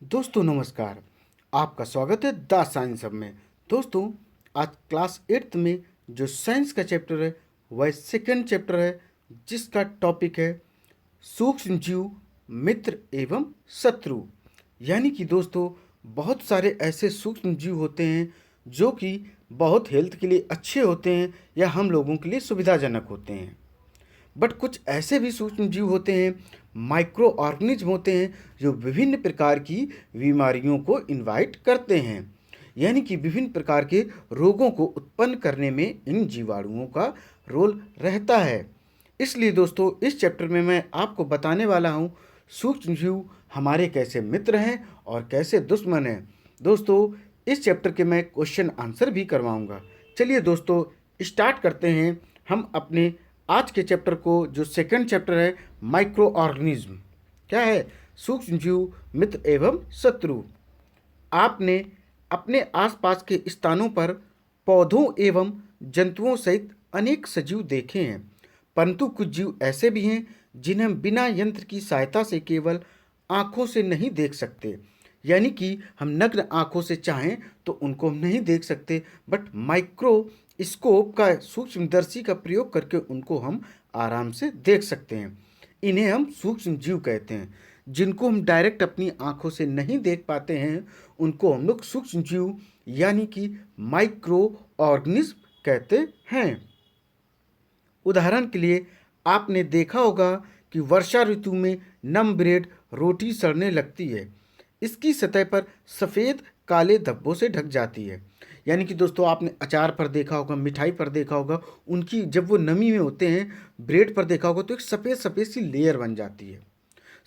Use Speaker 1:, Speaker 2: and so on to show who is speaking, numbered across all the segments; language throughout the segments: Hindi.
Speaker 1: दोस्तों नमस्कार। आपका स्वागत है द साइंस हब में। दोस्तों आज क्लास 8th में जो साइंस का चैप्टर है वह सेकंड चैप्टर है, जिसका टॉपिक है सूक्ष्म जीव, मित्र एवं शत्रु। यानी कि दोस्तों बहुत सारे ऐसे सूक्ष्म जीव होते हैं जो कि बहुत हेल्थ के लिए अच्छे होते हैं या हम लोगों के लिए सुविधाजनक होते हैं। बट कुछ ऐसे भी सूक्ष्म जीव होते हैं, माइक्रो ऑर्गेनिज्म होते हैं, जो विभिन्न प्रकार की बीमारियों को इनवाइट करते हैं। यानी कि विभिन्न प्रकार के रोगों को उत्पन्न करने में इन जीवाणुओं का रोल रहता है। इसलिए दोस्तों इस चैप्टर में मैं आपको बताने वाला हूँ सूक्ष्म जीव हमारे कैसे मित्र हैं और कैसे दुश्मन हैं। दोस्तों इस चैप्टर के मैं क्वेश्चन आंसर भी करवाऊँगा। चलिए दोस्तों स्टार्ट करते हैं हम अपने आज के चैप्टर को, जो सेकंड चैप्टर है माइक्रो ऑर्गेनिज्म। क्या है? सूक्ष्म जीव, मित्र एवं शत्रु। आपने अपने आसपास के स्थानों पर पौधों एवं जंतुओं सहित अनेक सजीव देखे हैं, परंतु कुछ जीव ऐसे भी हैं जिन्हें हम बिना यंत्र की सहायता से केवल आँखों से नहीं देख सकते। यानी कि हम नग्न आँखों से चाहें तो उनको हम नहीं देख सकते, बट माइक्रो स्कोप का सूक्ष्मदर्शी का प्रयोग करके उनको हम आराम से देख सकते हैं। इन्हें हम सूक्ष्म जीव कहते हैं। जिनको हम डायरेक्ट अपनी आंखों से नहीं देख पाते हैं उनको हम लोग सूक्ष्म जीव यानी कि माइक्रो ऑर्गेनिज्म कहते हैं। उदाहरण के लिए आपने देखा होगा कि वर्षा ऋतु में नम ब्रेड रोटी सड़ने लगती है। इसकी सतह पर सफ़ेद काले धब्बों से ढक जाती है। यानी कि दोस्तों आपने अचार पर देखा होगा, मिठाई पर देखा होगा, उनकी जब वो नमी में होते हैं, ब्रेड पर देखा होगा तो एक सफ़ेद सफ़ेद सी लेयर बन जाती है।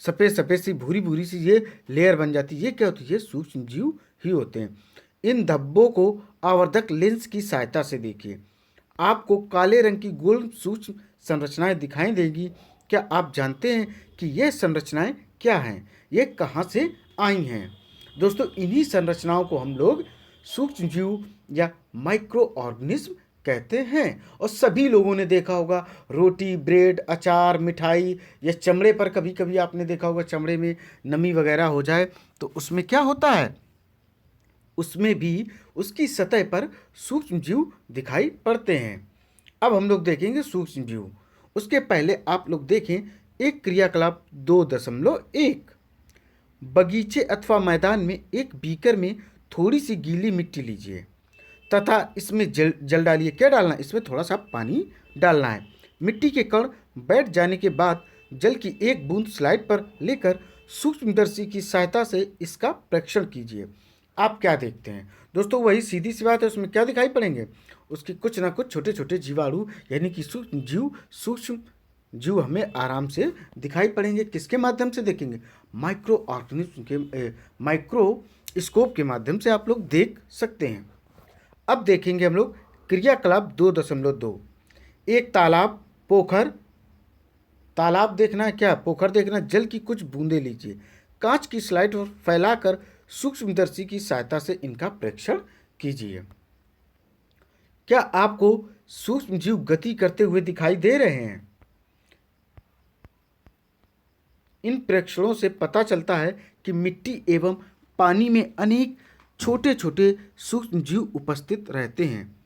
Speaker 1: सफ़ेद सफ़ेद सी भूरी भूरी सी ये लेयर बन जाती है। ये क्या होती है? ये सूक्ष्म जीव ही होते हैं। इन धब्बों को आवर्धक लेंस की सहायता से देखिए, आपको काले रंग की गोल सूक्ष्म संरचनाएं दिखाई देगी। क्या आप जानते हैं कि ये संरचनाएं क्या हैं? ये कहाँ से आई हैं? दोस्तों इन्हीं संरचनाओं को हम लोग सूक्ष्म जीव या माइक्रो ऑर्गेनिज्म कहते हैं। और सभी लोगों ने देखा होगा रोटी, ब्रेड, अचार, मिठाई या चमड़े पर, कभी कभी आपने देखा होगा चमड़े में नमी वगैरह हो जाए तो उसमें क्या होता है? उसमें भी उसकी सतह पर सूक्ष्म जीव दिखाई पड़ते हैं। अब हम लोग देखेंगे सूक्ष्म जीव। उसके पहले आप लोग देखें एक क्रियाकलाप 2.1। बगीचे अथवा मैदान में एक बीकर में थोड़ी सी गीली मिट्टी लीजिए तथा इसमें जल डालिए। क्या डालना है? इसमें थोड़ा सा पानी डालना है। मिट्टी के कण बैठ जाने के बाद जल की एक बूंद स्लाइड पर लेकर सूक्ष्मदर्शी की सहायता से इसका परीक्षण कीजिए। आप क्या देखते हैं? दोस्तों वही सीधी सी बात है, उसमें क्या दिखाई पड़ेंगे? उसके कुछ ना कुछ छोटे छोटे जीवाणु यानी कि सूक्ष्म जीव हमें आराम से दिखाई पड़ेंगे। किसके माध्यम से देखेंगे? माइक्रो ऑर्गेनिज्म के माइक्रोस्कोप के माध्यम से आप लोग देख सकते हैं। अब देखेंगे हम लोग क्रियाकलाप 2.2। एक तालाब, पोखर। तालाब देखना है क्या? पोखर देखना? जल की कुछ बूंदें लीजिए, कांच की स्लाइड पर फैलाकर सूक्ष्मदर्शी की सहायता से इनका परीक्षण कीजिए। क्या आपको सूक्ष्म जीव गति करते हुए दिखाई दे रहे हैं? इन प्रेक्षणों से पता चलता है कि मिट्टी एवं पानी में अनेक छोटे छोटे सूक्ष्म जीव उपस्थित रहते हैं।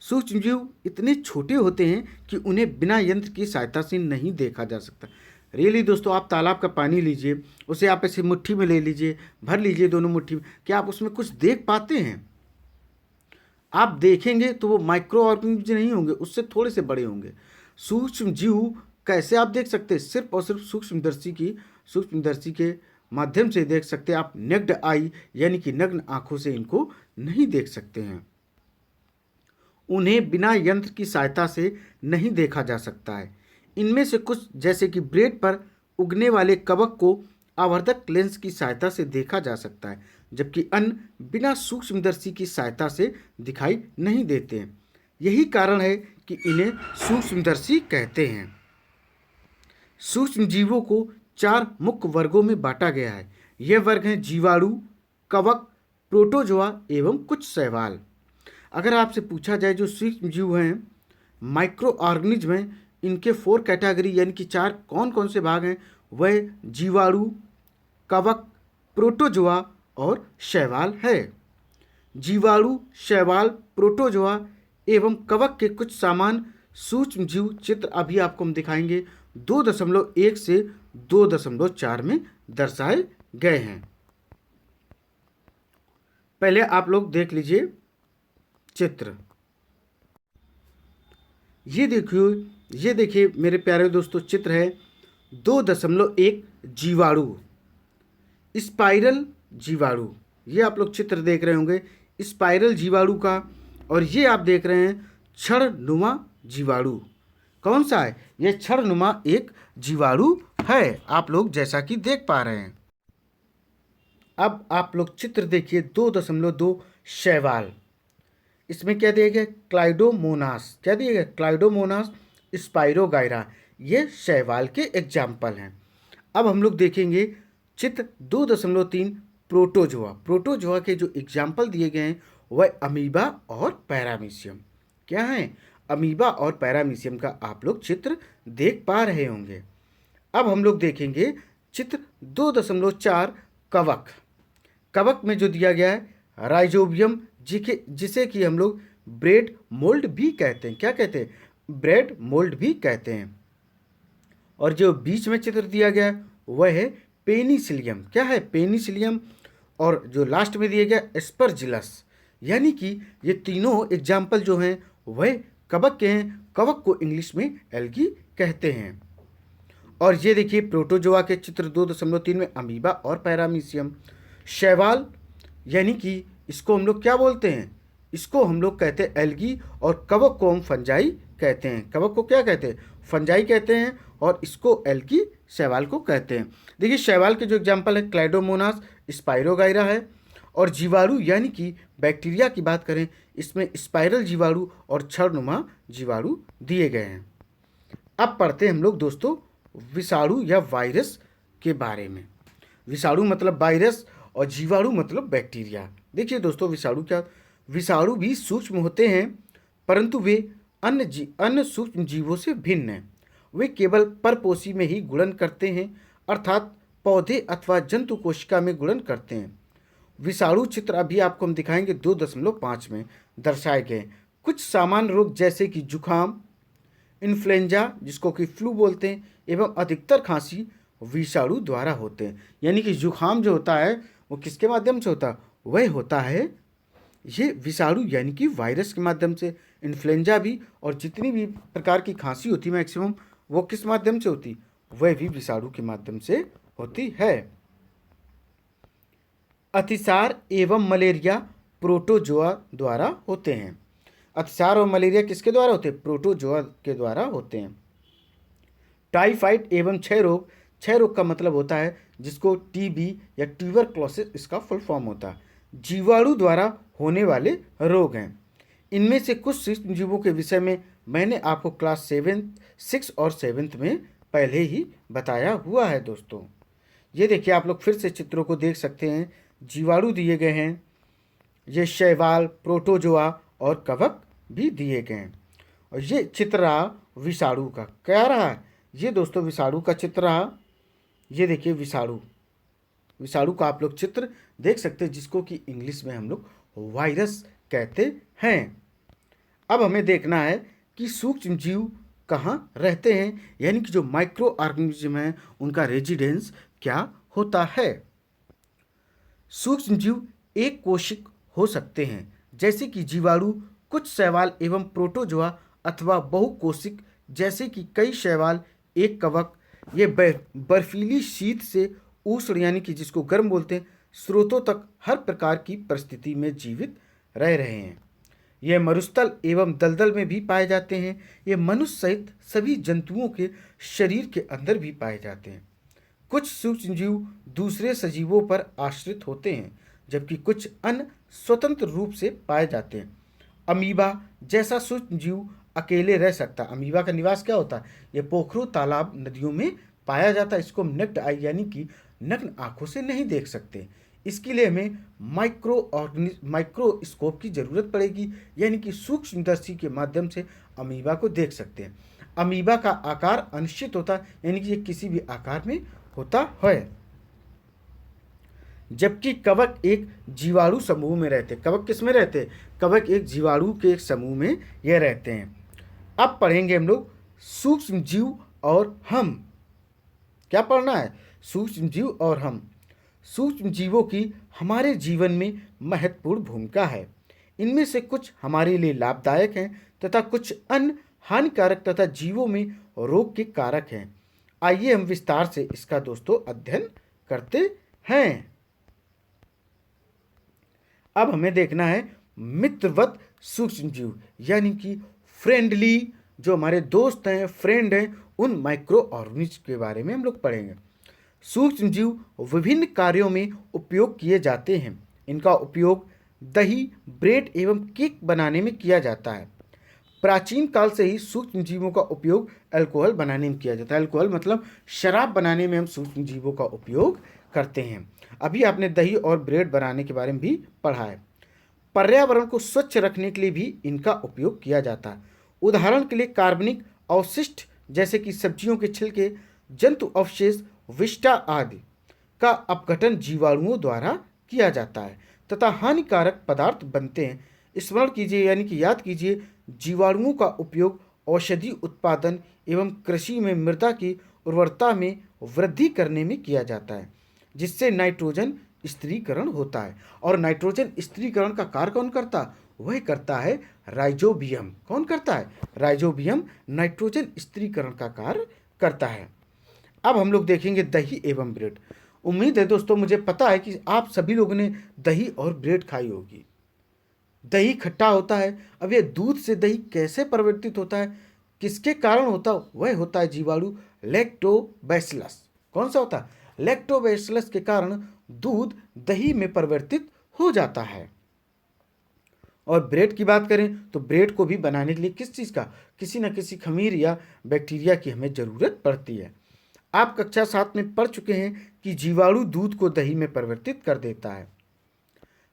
Speaker 1: सूक्ष्म जीव इतने छोटे होते हैं कि उन्हें बिना यंत्र की सहायता से नहीं देखा जा सकता। रियली दोस्तों आप तालाब का पानी लीजिए, उसे आप ऐसे मुट्ठी में ले लीजिए, भर लीजिए दोनों मुट्ठी में, क्या आप उसमें कुछ देख पाते हैं? आप देखेंगे तो वो माइक्रो ऑर्गेनिज्म नहीं होंगे, उससे थोड़े से बड़े होंगे। सूक्ष्म जीव कैसे आप देख सकते हैं? सिर्फ और सिर्फ सूक्ष्मदर्शी के माध्यम से देख सकते हैं। आप नेक्ड आई यानी कि नग्न आंखों से इनको नहीं देख सकते हैं। उन्हें बिना यंत्र की सहायता से नहीं देखा जा सकता है। इनमें से कुछ जैसे कि ब्रेड पर उगने वाले कवक को आवर्धक लेंस की सहायता से देखा जा सकता है, जबकि अन्य बिना सूक्ष्मदर्शी की सहायता से दिखाई नहीं देते हैं। यही कारण है कि इन्हें सूक्ष्मदर्शी कहते हैं। सूक्ष्म जीवों को 4 मुख्य वर्गों में बांटा गया है। यह वर्ग हैं जीवाणु, कवक, प्रोटोजोआ एवं कुछ शैवाल। अगर आपसे पूछा जाए जो सूक्ष्म जीव हैं, माइक्रो ऑर्गेनिज्म हैं, इनके 4 कैटेगरी यानी कि 4 कौन कौन से भाग हैं? वह जीवाणु, कवक, प्रोटोजोआ और शैवाल है। जीवाणु, शैवाल, प्रोटोजोआ एवं कवक के कुछ सामान्य सूक्ष्म जीव चित्र अभी आपको हम दिखाएंगे 2.1 से 2.4 में दर्शाए गए हैं। पहले आप लोग देख लीजिए चित्र। ये देखिए मेरे प्यारे दोस्तों, चित्र है 2.1 जीवाणु, स्पाइरल जीवाणु। ये आप लोग चित्र देख रहे होंगे स्पाइरल जीवाणु का। और ये आप देख रहे हैं छड़नुमा जीवाणु। कौन सा है? ये छड़नुमा एक जीवाणु है, आप लोग जैसा कि देख पा रहे हैं। अब आप लोग चित्र देखिए 2.2 शैवाल। इसमें क्या दिया गया? क्लाइडोमोनास। क्या दिया गया? क्लाइडोमोनास स्पाइरोगाइरा। ये शैवाल के एग्जाम्पल हैं। अब हम लोग देखेंगे चित्र 2.3 प्रोटोजोआ। प्रोटोजोआ के जो एग्जाम्पल दिए गए हैं वह अमीबा और पैरामीशियम। क्या है? अमीबा और पैरामीशियम का आप लोग चित्र देख पा रहे होंगे। अब हम लोग देखेंगे चित्र 2.4 कवक। कवक में जो दिया गया है राइजोबियम, जिसे कि हम लोग ब्रेड मोल्ड भी कहते हैं। क्या कहते हैं? ब्रेड मोल्ड भी कहते हैं। और जो बीच में चित्र दिया गया है वह है पेनिसिलियम। क्या है? पेनिसिलियम। और जो लास्ट में दिया गया एस्परजिलस। यानी कि ये तीनों एग्जाम्पल जो हैं वह कवक के हैं। कवक को इंग्लिश में एल्गी कहते हैं। और ये देखिए प्रोटोजोआ के चित्र 2.3 में अमीबा और पैरामीशियम। शैवाल यानी कि इसको हम लोग क्या बोलते हैं? इसको हम लोग कहते हैं एल्गी। और कवक को हम फंजाई कहते हैं। कवक को क्या कहते हैं? फंजाई कहते हैं। और इसको एल्गी, शैवाल को कहते हैं। देखिए शैवाल के जो एग्जाम्पल है क्लाइडोमोनास स्पाइरोगाइरा है। और जीवाणु यानी कि बैक्टीरिया की बात करें, इसमें स्पाइरल जीवाणु और छड़नुमा जीवाणु दिए गए हैं। अब पढ़ते हैं हम लोग दोस्तों विषाणु या वायरस के बारे में। विषाणु मतलब वायरस और जीवाणु मतलब बैक्टीरिया। देखिए दोस्तों विषाणु भी सूक्ष्म होते हैं, परंतु वे अन्य सूक्ष्म जीवों से भिन्न हैं। वे केवल परपोषी में ही गुणन करते हैं, अर्थात पौधे अथवा जंतु कोशिका में गुणन करते हैं। विषाणु चित्र अभी आपको हम दिखाएंगे 2.5 में दर्शाए गए। कुछ सामान्य रोग जैसे कि जुखाम, इन्फ्लुएंजा जिसको कि फ्लू बोलते हैं, एवं अधिकतर खांसी विषाणु द्वारा होते हैं। यानी कि जुखाम जो होता है वो किसके माध्यम से होता है? वह होता है ये विषाणु यानी कि वायरस के माध्यम से। इन्फ्लुएंजा भी, और जितनी भी प्रकार की खांसी होती है मैक्सिमम, वो किस माध्यम से होती? वह भी विषाणु के माध्यम से होती है। अतिसार एवं मलेरिया प्रोटोजोआ द्वारा होते हैं। अतिसार और मलेरिया किसके द्वारा होते हैं? प्रोटोजोआ के द्वारा होते हैं। टाइफाइड एवं क्षय रोग। क्षय रोग का मतलब होता है जिसको टीबी या ट्यूबरक्लोसिस इसका फुल फॉर्म होता है। जीवाणु द्वारा होने वाले रोग हैं। इनमें से कुछ सूक्ष्म जीवों के विषय में मैंने आपको क्लास 6 और 7 में पहले ही बताया हुआ है दोस्तों। ये देखिए आप लोग फिर से चित्रों को देख सकते हैं। जीवाणु दिए गए हैं, ये शैवाल, प्रोटोजोआ और कवक भी दिए गए हैं। और ये चित्र रहा विषाणु का। क्या रहा? ये दोस्तों विषाणु का चित्र रहा। ये देखिए विषाणु का आप लोग चित्र देख सकते हैं, जिसको कि इंग्लिश में हम लोग वायरस कहते हैं। अब हमें देखना है कि सूक्ष्म जीव कहाँ रहते हैं, यानी कि जो माइक्रो ऑर्गेनिज्म है उनका रेजिडेंस क्या होता है। सूक्ष्म जीव एक कोशिक हो सकते हैं, जैसे कि जीवाणु, कुछ शैवाल एवं प्रोटोजोआ, अथवा बहुकोशिक जैसे कि कई शैवाल, एक कवक। ये बर्फीली शीत से उष्ण यानी कि जिसको गर्म बोलते हैं स्रोतों तक हर प्रकार की परिस्थिति में जीवित रह रहे हैं। ये मरुस्थल एवं दलदल में भी पाए जाते हैं। ये मनुष्य सहित सभी जंतुओं के शरीर के अंदर भी पाए जाते हैं। कुछ सूक्ष्म जीव दूसरे सजीवों पर आश्रित होते हैं, जबकि कुछ अन्य स्वतंत्र रूप से पाए जाते हैं। अमीबा जैसा सूक्ष्म जीव अकेले रह सकता है। अमीबा का निवास क्या होता है? ये पोखरों, तालाब, नदियों में पाया जाता है। इसको हम नेक्ड आई यानी कि नग्न आंखों से नहीं देख सकते। इसके लिए हमें माइक्रोस्कोप की जरूरत पड़ेगी, यानी कि सूक्ष्मदर्शी के माध्यम से अमीबा को देख सकते हैं। अमीबा का आकार अनिश्चित होता है, यानी कि ये किसी भी आकार में होता है। जबकि कवक एक जीवाणु समूह में रहते। कवक किस में रहते? कवक एक जीवाणु के एक समूह में ये रहते हैं। अब पढ़ेंगे हम लोग सूक्ष्म जीव और हम। क्या पढ़ना है? सूक्ष्म जीव और हम। सूक्ष्म जीवों की हमारे जीवन में महत्वपूर्ण भूमिका है। इनमें से कुछ हमारे लिए लाभदायक हैं तथा कुछ अन्य हानिकारक तथा जीवों में रोग के कारक हैं। आइए हम विस्तार से इसका दोस्तों अध्ययन करते हैं। अब हमें देखना है मित्रवत सूक्ष्म जीव, यानी कि फ्रेंडली, जो हमारे दोस्त हैं, फ्रेंड हैं, उन माइक्रो ऑर्गेनिज्म के बारे में हम लोग पढ़ेंगे। सूक्ष्म जीव विभिन्न कार्यों में उपयोग किए जाते हैं। इनका उपयोग दही, ब्रेड एवं केक बनाने में किया जाता है। प्राचीन काल से ही सूक्ष्म जीवों का उपयोग अल्कोहल बनाने में किया जाता है। अल्कोहल मतलब शराब बनाने में हम सूक्ष्म जीवों का उपयोग करते हैं। अभी आपने दही और ब्रेड बनाने के बारे में भी पढ़ा है। पर्यावरण को स्वच्छ रखने के लिए भी इनका उपयोग किया जाता है। उदाहरण के लिए कार्बनिक अवशिष्ट जैसे कि सब्जियों के छिलके, जंतु अवशेष, विष्ठा आदि का अपघटन जीवाणुओं द्वारा किया जाता है तथा हानिकारक पदार्थ बनते हैं। स्मरण कीजिए, यानी कि याद कीजिए, जीवाणुओं का उपयोग औषधि उत्पादन एवं कृषि में मृदा की उर्वरता में वृद्धि करने में किया जाता है, जिससे नाइट्रोजन स्थिरीकरण होता है। और नाइट्रोजन स्थिरीकरण का कार्य कौन करता? वह करता है राइजोबियम। कौन करता है? राइजोबियम नाइट्रोजन स्थिरीकरण का कार्य करता है। अब हम लोग देखेंगे दही एवं ब्रेड। उम्मीद है दोस्तों, मुझे पता है कि आप सभी लोगों ने दही और ब्रेड खाई होगी। दही खट्टा होता है। अब ये दूध से दही कैसे परिवर्तित होता है, किसके कारण होता है? वह होता है जीवाणु लैक्टोबैसिलस। कौन सा होता है? लैक्टोबैसिलस के कारण दूध दही में परिवर्तित हो जाता है। और ब्रेड की बात करें तो ब्रेड को भी बनाने के लिए किस चीज़ का? किसी न किसी खमीर या बैक्टीरिया की हमें ज़रूरत पड़ती है। आप कक्षा 7 में पढ़ चुके हैं कि जीवाणु दूध को दही में परिवर्तित कर देता है।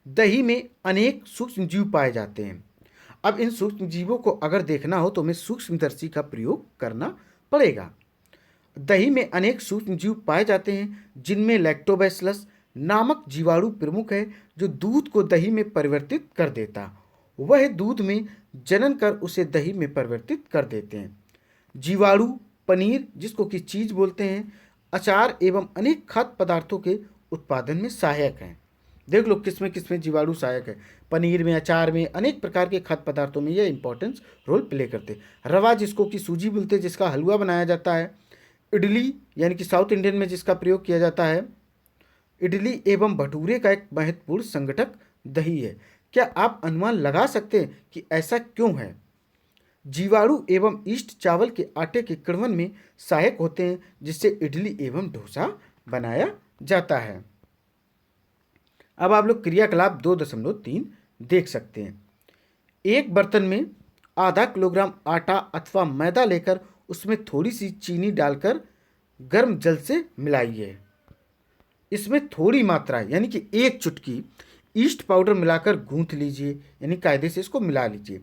Speaker 1: दही में अनेक सूक्ष्म जीव पाए जाते हैं। अब इन सूक्ष्म जीवों को अगर देखना हो तो हमें सूक्ष्मदर्शी का प्रयोग करना पड़ेगा। दही में अनेक सूक्ष्म जीव पाए जाते हैं, जिनमें लैक्टोबैसिलस नामक जीवाणु प्रमुख है, जो दूध को दही में परिवर्तित कर देता। वह दूध में जनन कर उसे दही में परिवर्तित कर देते हैं। जीवाणु पनीर, जिसको कि चीज बोलते हैं, अचार एवं अनेक खाद्य पदार्थों के उत्पादन में सहायक हैं। देख लो किसमें जीवाणु सहायक है। पनीर में, अचार में, अनेक प्रकार के खाद्य पदार्थों में ये इंपॉर्टेंस रोल प्ले करते हैं। रवा, जिसको कि सूजी बोलते हैं, जिसका हलवा बनाया जाता है। इडली, यानी कि साउथ इंडियन में जिसका प्रयोग किया जाता है। इडली एवं भटूरे का एक महत्वपूर्ण संगठक दही है। क्या आप अनुमान लगा सकते हैं कि ऐसा क्यों है? जीवाणु एवं ईस्ट चावल के आटे के किण्वन में सहायक होते हैं, जिससे इडली एवं डोसा बनाया जाता है। अब आप लोग क्रियाकलाप 2.3 देख सकते हैं। एक बर्तन में आधा किलोग्राम आटा अथवा मैदा लेकर उसमें थोड़ी सी चीनी डालकर गर्म जल से मिलाइए। इसमें थोड़ी मात्रा यानी कि 1 चुटकी ईस्ट पाउडर मिलाकर गूंथ लीजिए, यानी कायदे से इसको मिला लीजिए।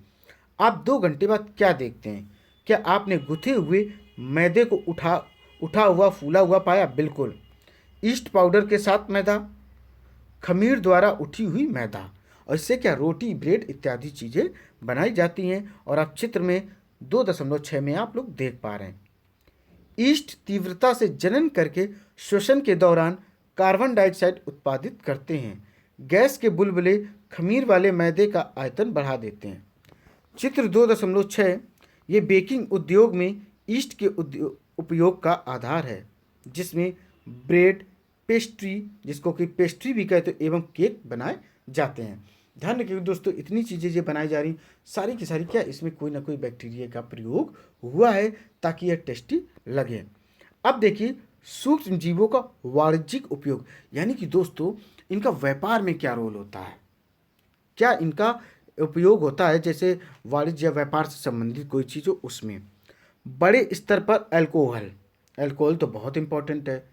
Speaker 1: आप 2 घंटे बाद क्या देखते हैं? क्या आपने गुथे हुए मैदे को उठा हुआ फूला हुआ पाया? बिल्कुल। ईस्ट पाउडर के साथ मैदा, खमीर द्वारा उठी हुई मैदा, और इससे क्या रोटी, ब्रेड इत्यादि चीज़ें बनाई जाती हैं। और आप चित्र में 2.6 में आप लोग देख पा रहे हैं। ईस्ट तीव्रता से जनन करके श्वसन के दौरान कार्बन डाइऑक्साइड उत्पादित करते हैं। गैस के बुलबुले खमीर वाले मैदे का आयतन बढ़ा देते हैं। चित्र 2.6 ये बेकिंग उद्योग में ईस्ट के उपयोग का आधार है, जिसमें ब्रेड, पेस्ट्री, जिसको कि पेस्ट्री भी कहते हैं, एवं केक बनाए जाते हैं। ध्यान रखिए दोस्तों, इतनी चीज़ें जो बनाई जा रही सारी की सारी क्या इसमें कोई ना कोई बैक्टीरिया का प्रयोग हुआ है ताकि यह टेस्टी लगे। अब देखिए सूक्ष्म जीवों का वाणिज्यिक उपयोग, यानी कि दोस्तों इनका व्यापार में क्या रोल होता है, क्या इनका उपयोग होता है, जैसे वाणिज्य या व्यापार से संबंधित कोई चीज़ हो उसमें। बड़े स्तर पर अल्कोहल तो बहुत इंपॉर्टेंट है,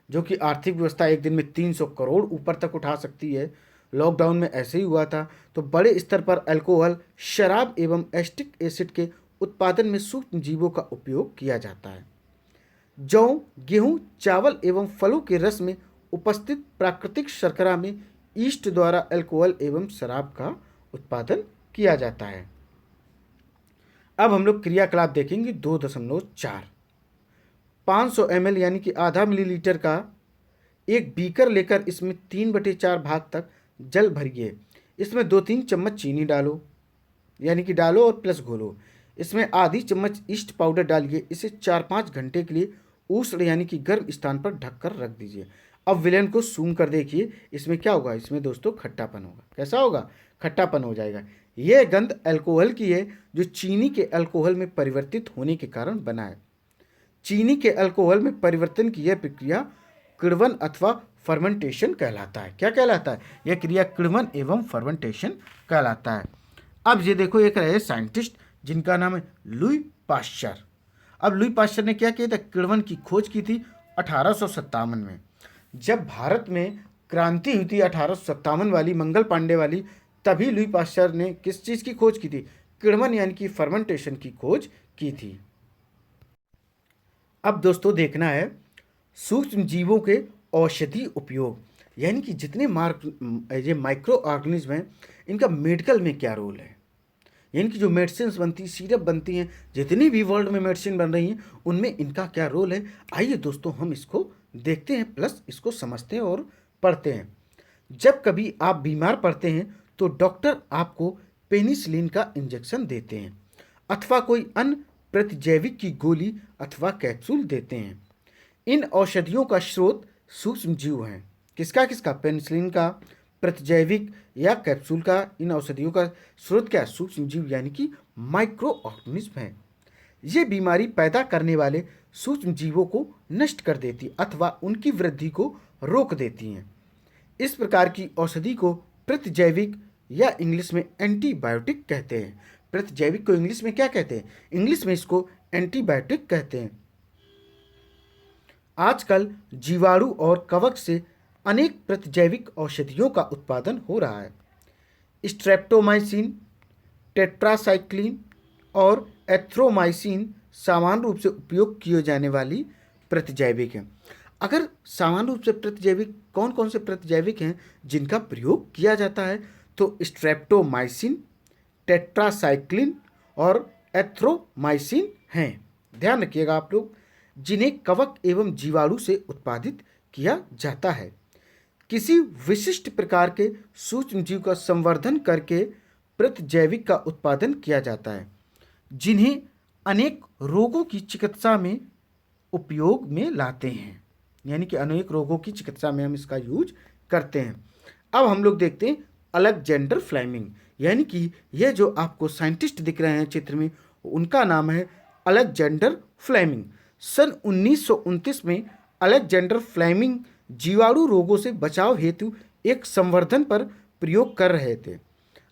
Speaker 1: जो कि आर्थिक व्यवस्था एक दिन में 300 करोड़ ऊपर तक उठा सकती है। लॉकडाउन में ऐसे ही हुआ था। तो बड़े स्तर पर अल्कोहल, शराब एवं एस्टिक एसिड के उत्पादन में सूक्ष्म जीवों का उपयोग किया जाता है। जौ, गेहूं, चावल एवं फलों के रस में उपस्थित प्राकृतिक शर्करा में ईस्ट द्वारा अल्कोहल एवं शराब का उत्पादन किया जाता है। अब हम लोग क्रियाकलाप देखेंगे 2.4। 500 ml यानी कि आधा मिलीलीटर का एक बीकर लेकर इसमें 3/4 भाग तक जल भरिए। इसमें 2-3 चम्मच चीनी डालो, यानी कि डालो और प्लस घोलो। इसमें आधी चम्मच ईस्ट पाउडर डालिए। इसे 4-5 घंटे के लिए उष्ण यानी कि गर्म स्थान पर ढककर रख दीजिए। अब विलेन को सूंघ कर देखिए, इसमें क्या होगा? इसमें दोस्तों खट्टापन होगा। कैसा होगा? खट्टापन हो जाएगा। यह गंध अल्कोहल की है, जो चीनी के अल्कोहल में परिवर्तित होने के कारण बना है। चीनी के अल्कोहल में परिवर्तन की यह प्रक्रिया किण्वन अथवा फर्मेंटेशन कहलाता है। क्या कहलाता है? यह क्रिया किण्वन एवं फर्मेंटेशन कहलाता है। अब ये देखो, एक रहे साइंटिस्ट जिनका नाम है लुई पाश्चर। अब लुई पाश्चर ने क्या किया था? किण्वन की खोज की थी 1857 में। जब भारत में क्रांति हुई थी 1857 वाली, मंगल पांडे वाली, तभी लुई पाश्चर ने किस चीज़ की खोज की थी? किण्वन यानी कि फर्मेंटेशन की खोज की थी। अब दोस्तों देखना है सूक्ष्म जीवों के औषधि उपयोग, यानी कि जितने ये माइक्रो ऑर्गेनिज्म हैं, इनका मेडिकल में क्या रोल है। यानी कि जो मेडिसिन बनती, सिरप बनती हैं, जितनी भी वर्ल्ड में मेडिसिन बन रही हैं, उनमें इनका क्या रोल है। आइए दोस्तों हम इसको देखते हैं, प्लस इसको समझते हैं और पढ़ते हैं। जब कभी आप बीमार पड़ते हैं तो डॉक्टर आपको पेनिसिलिन का इंजेक्शन देते हैं अथवा कोई अन्य प्रतिजैविक की गोली अथवा कैप्सूल देते हैं। इन औषधियों का स्रोत सूक्ष्म जीव हैं। किसका किसका? पेनिसिलिन का, प्रतिजैविक या कैप्सूल का। इन औषधियों का स्रोत क्या? सूक्ष्म जीव यानी कि माइक्रो ऑर्गेनिज्म है। ये बीमारी पैदा करने वाले सूक्ष्म जीवों को नष्ट कर देती अथवा उनकी वृद्धि को रोक देती हैं। इस प्रकार की औषधि को प्रतिजैविक या इंग्लिश में एंटीबायोटिक कहते हैं। प्रतिजैविक को इंग्लिश में क्या कहते हैं? इंग्लिश में इसको एंटीबायोटिक कहते हैं। आजकल जीवाणु और कवक से अनेक प्रतिजैविक औषधियों का उत्पादन हो रहा है। स्ट्रेप्टोमाइसिन, टेट्रासाइक्लिन और एथ्रोमाइसिन सामान्य रूप से उपयोग किए जाने वाली प्रतिजैविक हैं। अगर सामान्य रूप से प्रतिजैविक कौन कौन से प्रतिजैविक हैं जिनका प्रयोग किया जाता है, तो स्ट्रेप्टोमाइसिन, टेट्रासाइक्लिन और एथ्रोमाइसिन हैं। ध्यान रखिएगा आप लोग, जिन्हें कवक एवं जीवाणु से उत्पादित किया जाता है। किसी विशिष्ट प्रकार के सूक्ष्म जीव का संवर्धन करके प्रतिजैविक का उत्पादन किया जाता है, जिन्हें अनेक रोगों की चिकित्सा में उपयोग में लाते हैं। यानी कि अनेक रोगों की चिकित्सा में हम इसका यूज करते हैं। अब हम लोग देखते हैं अलेक्जेंडर फ्लेमिंग, यानी कि ये जो आपको साइंटिस्ट दिख रहे हैं चित्र में, उनका नाम है अलेक्जेंडर फ्लेमिंग। सन 1929 में अलेक्जेंडर फ्लेमिंग जीवाणु रोगों से बचाव हेतु एक संवर्धन पर प्रयोग कर रहे थे।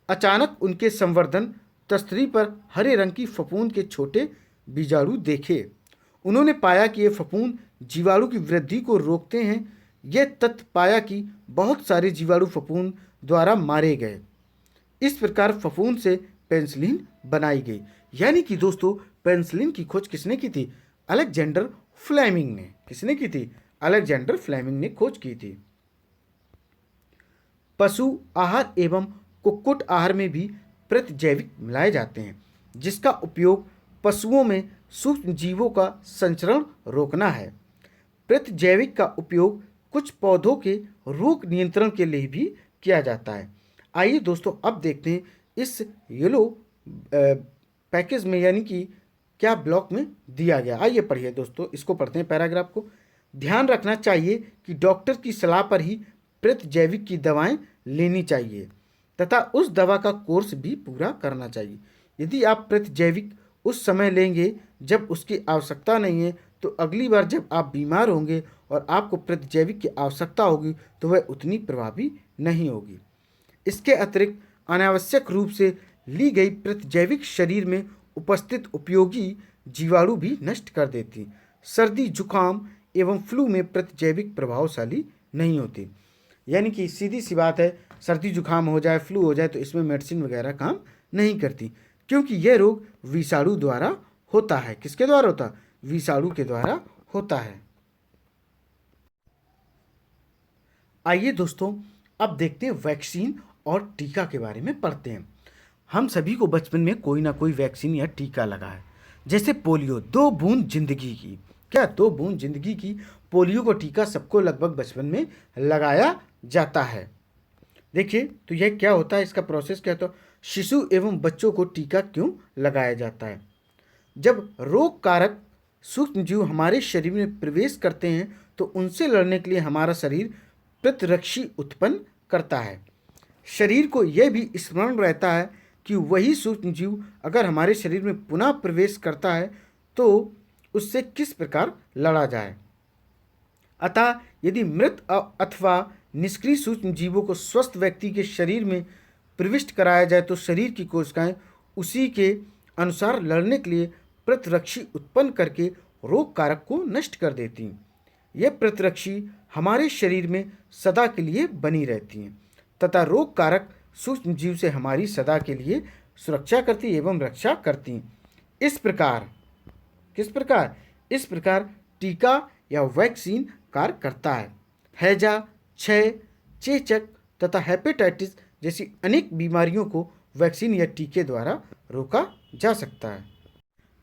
Speaker 1: अचानक उनके संवर्धन तस्तरी पर हरे रंग की फफूंद के छोटे बीजाणु देखे। उन्होंने पाया कि ये फफूंद जीवाणु की वृद्धि को रोकते हैं। यह तथ्य पाया कि बहुत सारे जीवाणु फफूंद द्वारा मारे गए। इस प्रकार फफूंद से पेनिसिलिन बनाई गई। यानी कि दोस्तों पेनिसिलिन की खोज किसने की थी? अलेक्जेंडर फ्लेमिंग ने। किसने की थी? अलेक्जेंडर फ्लेमिंग ने खोज की थी। पशु आहार एवं कुक्कुट आहार में भी प्रतिजैविक मिलाए जाते हैं, जिसका उपयोग पशुओं में सूक्ष्म जीवों का संचरण रोकना है। प्रतिजैविक का उपयोग कुछ पौधों के रोग नियंत्रण के लिए भी किया जाता है। आइए दोस्तों अब देखते हैं इस येलो पैकेज में, यानी कि क्या ब्लॉक में दिया गया। आइए पढ़िए दोस्तों, इसको पढ़ते हैं पैराग्राफ को। ध्यान रखना चाहिए कि डॉक्टर की सलाह पर ही प्रतिजैविक की दवाएं लेनी चाहिए तथा उस दवा का कोर्स भी पूरा करना चाहिए। यदि आप प्रतिजैविक उस समय लेंगे जब उसकी आवश्यकता नहीं है, तो अगली बार जब आप बीमार होंगे और आपको प्रतिजैविक की आवश्यकता होगी तो वह उतनी प्रभावी नहीं होगी। इसके अतिरिक्त अनावश्यक रूप से ली गई प्रतिजैविक शरीर में उपस्थित उपयोगी जीवाणु भी नष्ट कर देती। सर्दी, जुकाम एवं फ्लू में प्रतिजैविक प्रभावशाली नहीं होती। यानी कि सीधी सी बात है, सर्दी जुकाम हो जाए, फ्लू हो जाए, तो इसमें मेडिसिन वगैरह काम नहीं करती, क्योंकि यह रोग विषाणु द्वारा होता है। किसके द्वारा होता है? विषाणु के द्वारा होता है। आइए दोस्तों, अब देखते हैं वैक्सीन और टीका के बारे में पढ़ते हैं। हम सभी को बचपन में कोई ना कोई वैक्सीन या टीका लगा है। जैसे पोलियो, 2 बूंद जिंदगी की। क्या 2 बूंद जिंदगी की? पोलियो को टीका सबको लगभग बचपन में लगाया जाता है। देखिए तो यह क्या होता है, इसका प्रोसेस क्या होता है। शिशु एवं बच्चों को टीका क्यों लगाया जाता है? जब रोग कारक सूक्ष्म जीव हमारे शरीर में प्रवेश करते हैं तो उनसे लड़ने के लिए हमारा शरीर प्रतिरक्षी उत्पन्न करता है। शरीर को यह भी स्मरण रहता है कि वही सूक्ष्म जीव अगर हमारे शरीर में पुनः प्रवेश करता है तो उससे किस प्रकार लड़ा जाए। अतः यदि मृत अथवा निष्क्रिय सूक्ष्म जीवों को स्वस्थ व्यक्ति के शरीर में प्रविष्ट कराया जाए तो शरीर की कोशिकाएं उसी के अनुसार लड़ने के लिए प्रतिरक्षी उत्पन्न करके रोग कारक को नष्ट कर देती। ये प्रतिरक्षी हमारे शरीर में सदा के लिए बनी रहती हैं तथा रोग कारक सूक्ष्म जीव से हमारी सदा के लिए सुरक्षा करती एवं रक्षा करती। इस प्रकार इस प्रकार टीका या वैक्सीन कार्य करता है। हैजा, क्षय, चेचक तथा हेपेटाइटिस जैसी अनेक बीमारियों को वैक्सीन या टीके द्वारा रोका जा सकता है।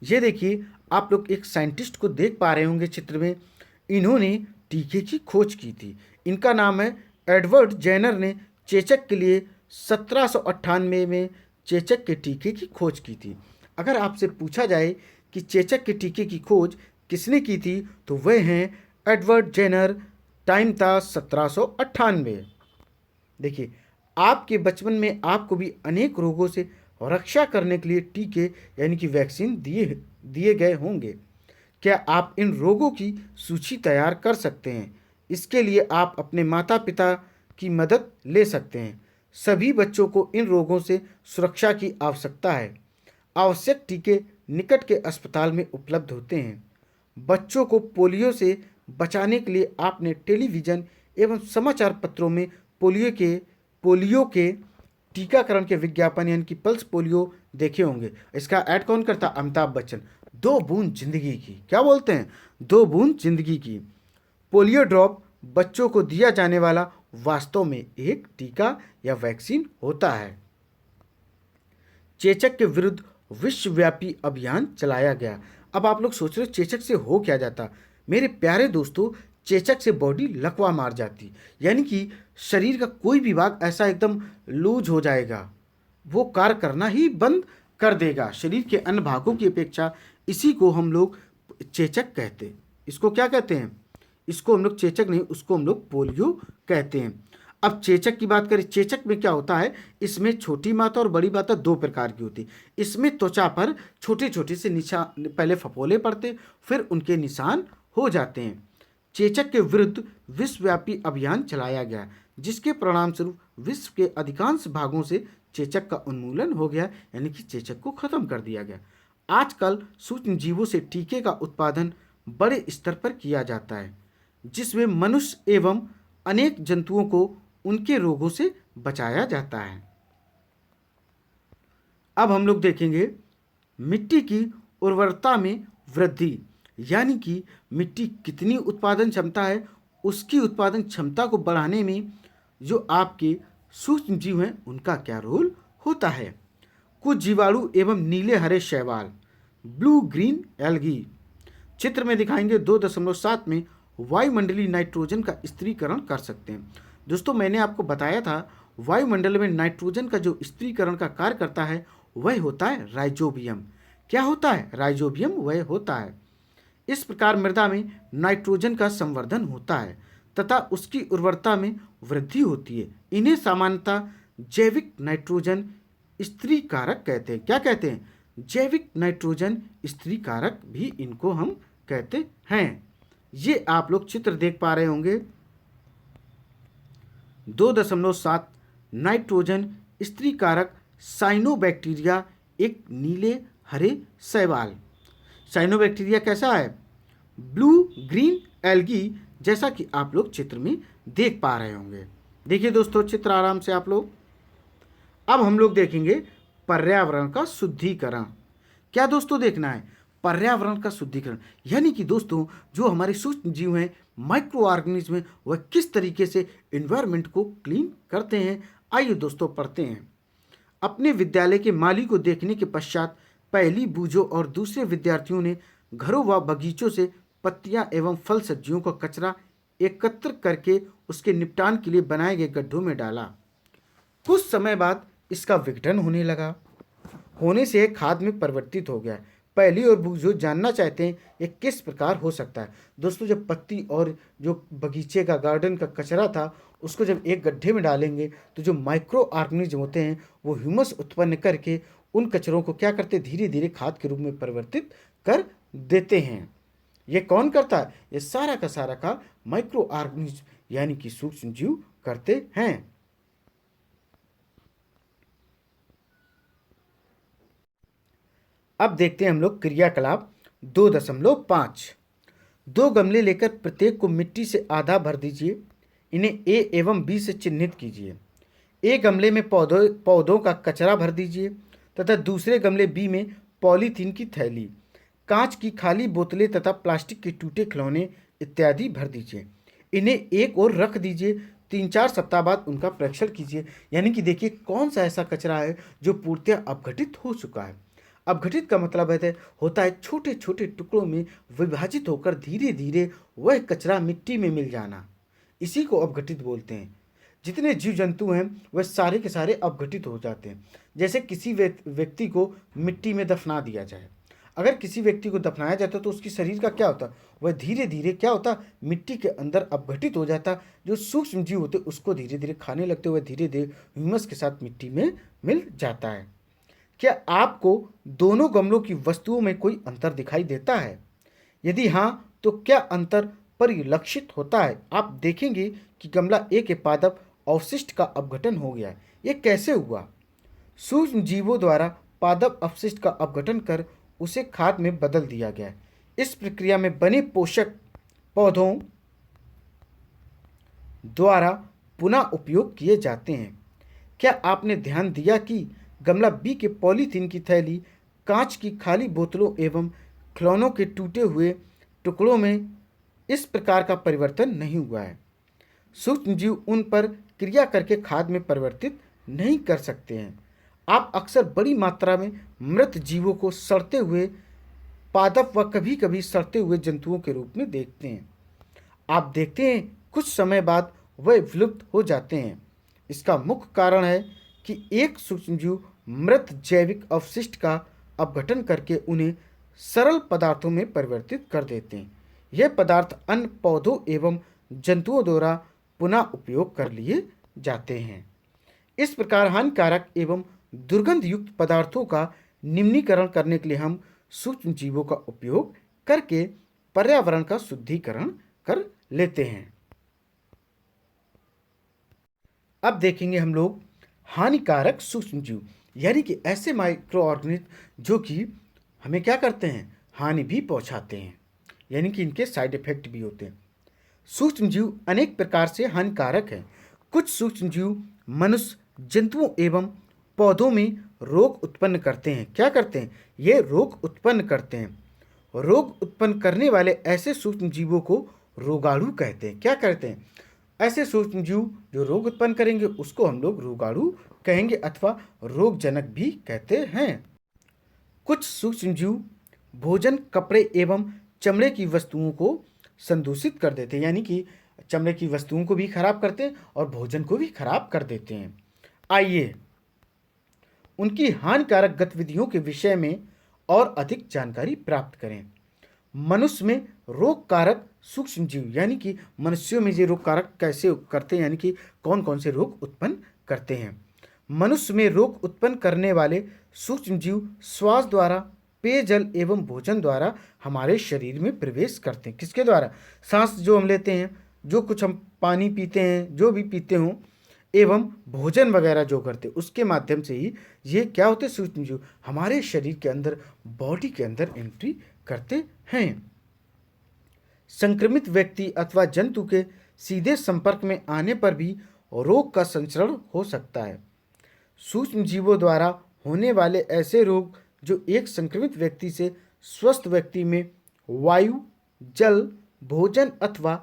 Speaker 1: ये देखिए, आप लोग एक साइंटिस्ट को देख पा रहे होंगे चित्र में। इन्होंने टीके की खोज की थी। इनका नाम है एडवर्ड जेनर ने चेचक के लिए 1798 में चेचक के टीके की खोज की थी। अगर आपसे पूछा जाए कि चेचक के टीके की खोज किसने की थी तो वह हैं एडवर्ड जेनर। टाइम था 1798। देखिए, आपके बचपन में आपको भी अनेक रोगों से रक्षा करने के लिए टीके यानी कि वैक्सीन दिए गए होंगे। क्या आप इन रोगों की सूची तैयार कर सकते हैं? इसके लिए आप अपने माता पिता की मदद ले सकते हैं। सभी बच्चों को इन रोगों से सुरक्षा की आवश्यकता है। आवश्यक टीके निकट के अस्पताल में उपलब्ध होते हैं। बच्चों को पोलियो से बचाने के लिए आपने टेलीविज़न एवं समाचार पत्रों में पोलियो के टीकाकरण के विज्ञापन यानी कि पल्स पोलियो देखे होंगे। इसका ऐड कौन करता? अमिताभ बच्चन। 2 बूंद जिंदगी की। क्या बोलते हैं? 2 बूंद जिंदगी की। पोलियो ड्रॉप बच्चों को दिया जाने वाला वास्तव में एक टीका या वैक्सीन होता है। चेचक के विरुद्ध विश्वव्यापी अभियान चलाया गया। अब आप लोग सोच रहे हो चेचक से हो क्या जाता? मेरे प्यारे दोस्तों, चेचक से बॉडी लकवा मार जाती, यानी कि शरीर का कोई भी भाग ऐसा एकदम लूज हो जाएगा, वो कार्य करना ही बंद कर देगा शरीर के अन्य भागों की अपेक्षा। इसी को हम लोग चेचक कहते हैं। इसको क्या कहते हैं? इसको हम लोग चेचक नहीं, उसको हम लोग पोलियो कहते हैं। अब चेचक की बात करें, चेचक में क्या होता है? इसमें छोटी मात्रा और बड़ी मात्रा 2 प्रकार की होती। इसमें त्वचा पर छोटे छोटे से निशान, पहले फफोले पड़ते फिर उनके निशान हो जाते हैं। चेचक के विरुद्ध विश्वव्यापी अभियान चलाया गया जिसके परिणाम स्वरूप विश्व के अधिकांश भागों से चेचक का उन्मूलन हो गया, यानी कि चेचक को खत्म कर दिया गया। आजकल सूक्ष्म जीवों से टीके का उत्पादन बड़े स्तर पर किया जाता है जिसमें मनुष्य एवं अनेक जंतुओं को उनके रोगों से बचाया जाता है। अब हम लोग देखेंगे मिट्टी की उर्वरता में वृद्धि, यानी कि मिट्टी कितनी उत्पादन क्षमता है, उसकी उत्पादन क्षमता को बढ़ाने में जो आपके सूक्ष्म जीव हैं उनका क्या रोल होता है। कुछ जीवाणु एवं नीले हरे शैवाल, ब्लू ग्रीन एल्गी। चित्र में दिखाएंगे 2.7 में वायुमंडलीय नाइट्रोजन का स्थिरीकरण कर सकते हैं। दोस्तों, मैंने आपको बताया था वायुमंडल में नाइट्रोजन का जो स्थिरीकरण का कार्य करता है वह होता है राइजोबियम। क्या होता है? राइजोबियम वह होता है। इस प्रकार मृदा में नाइट्रोजन का संवर्धन होता है तथा उसकी उर्वरता में वृद्धि होती है। इन्हें सामान्यतः जैविक नाइट्रोजन स्थिरीकारक कहते हैं। क्या कहते हैं? जैविक नाइट्रोजन स्थिरीकारक भी इनको हम कहते हैं। ये आप लोग चित्र देख पा रहे होंगे। 2.7 नाइट्रोजन स्थिरीकारक साइनोबैक्टीरिया, एक नीले हरे शैवाल। साइनोबैक्टीरिया कैसा है? ब्लू ग्रीन एल्गी, जैसा कि आप लोग चित्र में देख पा रहे होंगे। देखिए दोस्तों चित्र आराम से आप लोग। अब हम लोग देखेंगे पर्यावरण का शुद्धिकरण। क्या दोस्तों देखना है? पर्यावरण का शुद्धिकरण, यानी कि दोस्तों जो हमारे सूक्ष्म जीव हैं माइक्रो ऑर्गेनिज्म है वह किस तरीके से इन्वायरमेंट को क्लीन करते हैं। आइए दोस्तों पढ़ते हैं। अपने विद्यालय के माली को देखने के पश्चात पहली बूझों और दूसरे विद्यार्थियों ने घरों व बगीचों से पत्तियां एवं फल सब्जियों का कचरा एकत्र करके उसके निपटान के लिए बनाए गए गड्ढों में डाला। कुछ समय बाद इसका विघटन होने से यह खाद में परिवर्तित हो गया। पहली और बूझो जानना चाहते हैं ये किस प्रकार हो सकता है। दोस्तों जब पत्ती और जो बगीचे का गार्डन का कचरा था उसको जब एक गड्ढे में डालेंगे तो जो माइक्रो ऑर्गेनिज्म होते हैं वो ह्यूमस उत्पन्न करके उन कचरों को क्या करते धीरे धीरे खाद के रूप में परिवर्तित कर देते हैं। ये कौन करता है? ये सारा का सारा का माइक्रो ऑर्गेनिज्म यानी कि सूक्ष्म जीव करते हैं। अब देखते हैं हम लोग क्रियाकलाप 2.5। 2 गमले लेकर प्रत्येक को मिट्टी से आधा भर दीजिए। इन्हें ए एवं बी से चिन्हित कीजिए। ए गमले में पौधों का कचरा भर दीजिए तथा दूसरे गमले बी में पॉलीथीन की थैली, कांच की खाली बोतलें तथा प्लास्टिक के टूटे खिलौने इत्यादि भर दीजिए। इन्हें एक ओर रख दीजिए। 3-4 सप्ताह बाद उनका परीक्षण कीजिए। यानी कि देखिए कौन सा ऐसा कचरा है जो पूर्णतः अपघटित हो चुका है। अपघटित का मतलब होता है छोटे छोटे टुकड़ों में विभाजित होकर धीरे धीरे वह कचरा मिट्टी में मिल जाना, इसी को अपघटित बोलते हैं। जितने जीव जंतु हैं वह सारे के सारे अपघटित हो जाते हैं। जैसे किसी व्यक्ति को मिट्टी में दफना दिया जाए, अगर किसी व्यक्ति को दफनाया जाता तो उसकी शरीर का क्या होता, वह धीरे धीरे क्या होता मिट्टी के अंदर अपघटित हो जाता। जो सूक्ष्म जीव होते उसको धीरे धीरे खाने लगते, वह धीरे धीरे ह्यूमस के साथ मिट्टी में मिल जाता है। क्या आपको दोनों गमलों की वस्तुओं में कोई अंतर दिखाई देता है? यदि हाँ तो क्या अंतर परिलक्षित होता है? आप देखेंगे कि गमला ए के पादप अवशिष्ट का अपघटन हो गया है। यह कैसे हुआ? सूक्ष्म जीवों द्वारा पादप अपशिष्ट का अपघटन कर उसे खाद में बदल दिया गया है। इस प्रक्रिया में बने पोषक पौधों द्वारा पुनः उपयोग किए जाते हैं। क्या आपने ध्यान दिया कि गमला बी के पॉलीथीन की थैली, कांच की खाली बोतलों एवं खिलौनों के टूटे हुए टुकड़ों में इस प्रकार का परिवर्तन नहीं हुआ है। सूक्ष्म जीव उन पर क्रिया करके खाद में परिवर्तित नहीं कर सकते हैं। आप अक्सर बड़ी मात्रा में मृत जीवों को सड़ते हुए पादप व कभी कभी सड़ते हुए जंतुओं के रूप में देखते हैं। आप देखते हैं कुछ समय बाद वह विलुप्त हो जाते हैं। इसका मुख्य कारण है कि एक सूक्ष्मजीव मृत जैविक अवशिष्ट का अपघटन करके उन्हें सरल पदार्थों में परिवर्तित कर देते हैं। यह पदार्थ अन्य पौधों एवं जंतुओं द्वारा पुनः उपयोग कर लिए जाते हैं। इस प्रकार हानिकारक एवं दुर्गंध युक्त पदार्थों का निम्नीकरण करने के लिए हम सूक्ष्म जीवों का उपयोग करके पर्यावरण का शुद्धिकरण कर लेते हैं। अब देखेंगे हम लोग हानिकारक सूक्ष्म जीव, यानी कि ऐसे माइक्रो ऑर्गेनिज्म जो कि हमें क्या करते हैं, हानि भी पहुंचाते हैं, यानी कि इनके साइड इफेक्ट भी होते हैं। सूक्ष्म जीव अनेक प्रकार से हानिकारक हैं। कुछ सूक्ष्म जीव मनुष्य, जंतुओं एवं पौधों में रोग उत्पन्न करते हैं। क्या करते हैं? ये रोग उत्पन्न करते हैं। रोग उत्पन्न करने वाले ऐसे सूक्ष्म जीवों को रोगाणु कहते हैं। क्या कहते हैं? ऐसे सूक्ष्म जीव जो रोग उत्पन्न करेंगे उसको हम लोग रोगाणु कहेंगे अथवा रोगजनक भी कहते हैं। कुछ सूक्ष्म जीव भोजन, कपड़े एवं चमड़े की वस्तुओं को संदूषित कर देते हैं, यानी कि चमड़े की वस्तुओं को भी खराब करते हैं और भोजन को भी खराब कर देते हैं। आइए उनकी हानिकारक गतिविधियों के विषय में और अधिक जानकारी प्राप्त करें। मनुष्य में रोग कारक सूक्ष्म जीव, यानी कि मनुष्यों में ये रोग कारक कैसे करते हैं, यानी कि कौन कौन से रोग उत्पन्न करते हैं। मनुष्य में रोग उत्पन्न करने वाले सूक्ष्म जीव श्वास द्वारा, पेयजल एवं भोजन द्वारा हमारे शरीर में प्रवेश करते हैं। किसके द्वारा? सांस जो हम लेते हैं, जो कुछ हम पानी पीते हैं, जो भी पीते हों, एवं भोजन वगैरह जो करते हैं उसके माध्यम से ही ये क्या होते हैं, सूक्ष्म जीव हमारे शरीर के अंदर, बॉडी के अंदर एंट्री करते हैं। संक्रमित व्यक्ति अथवा जंतु के सीधे संपर्क में आने पर भी रोग का संचरण हो सकता है। सूक्ष्म जीवों द्वारा होने वाले ऐसे रोग जो एक संक्रमित व्यक्ति से स्वस्थ व्यक्ति में वायु, जल, भोजन अथवा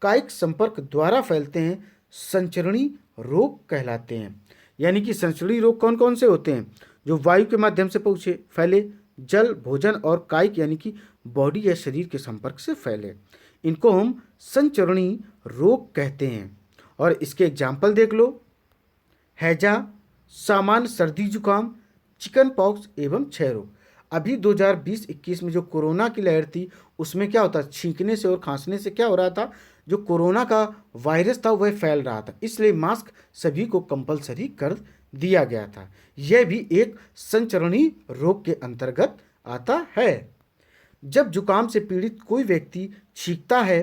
Speaker 1: कायिक संपर्क द्वारा फैलते हैं संचरणीय रोग कहलाते हैं। यानी कि संचरणीय रोग कौन कौन से होते हैं? जो वायु के माध्यम से फैले, जल, भोजन और कायिक यानी कि बॉडी या शरीर के संपर्क से फैले, इनको हम संचरणीय रोग कहते हैं। और इसके एग्जाम्पल देख लो, हैजा, सामान्य सर्दी जुकाम, चिकन पॉक्स एवं क्षय रोग। अभी 2020-21 में जो कोरोना की लहर थी उसमें क्या होता, छींकने से और खांसने से क्या हो रहा था, जो कोरोना का वायरस था वह फैल रहा था, इसलिए मास्क सभी को कंपलसरी कर दिया गया था। यह भी एक संचरणीय रोग के अंतर्गत आता है। जब जुकाम से पीड़ित कोई व्यक्ति छींकता है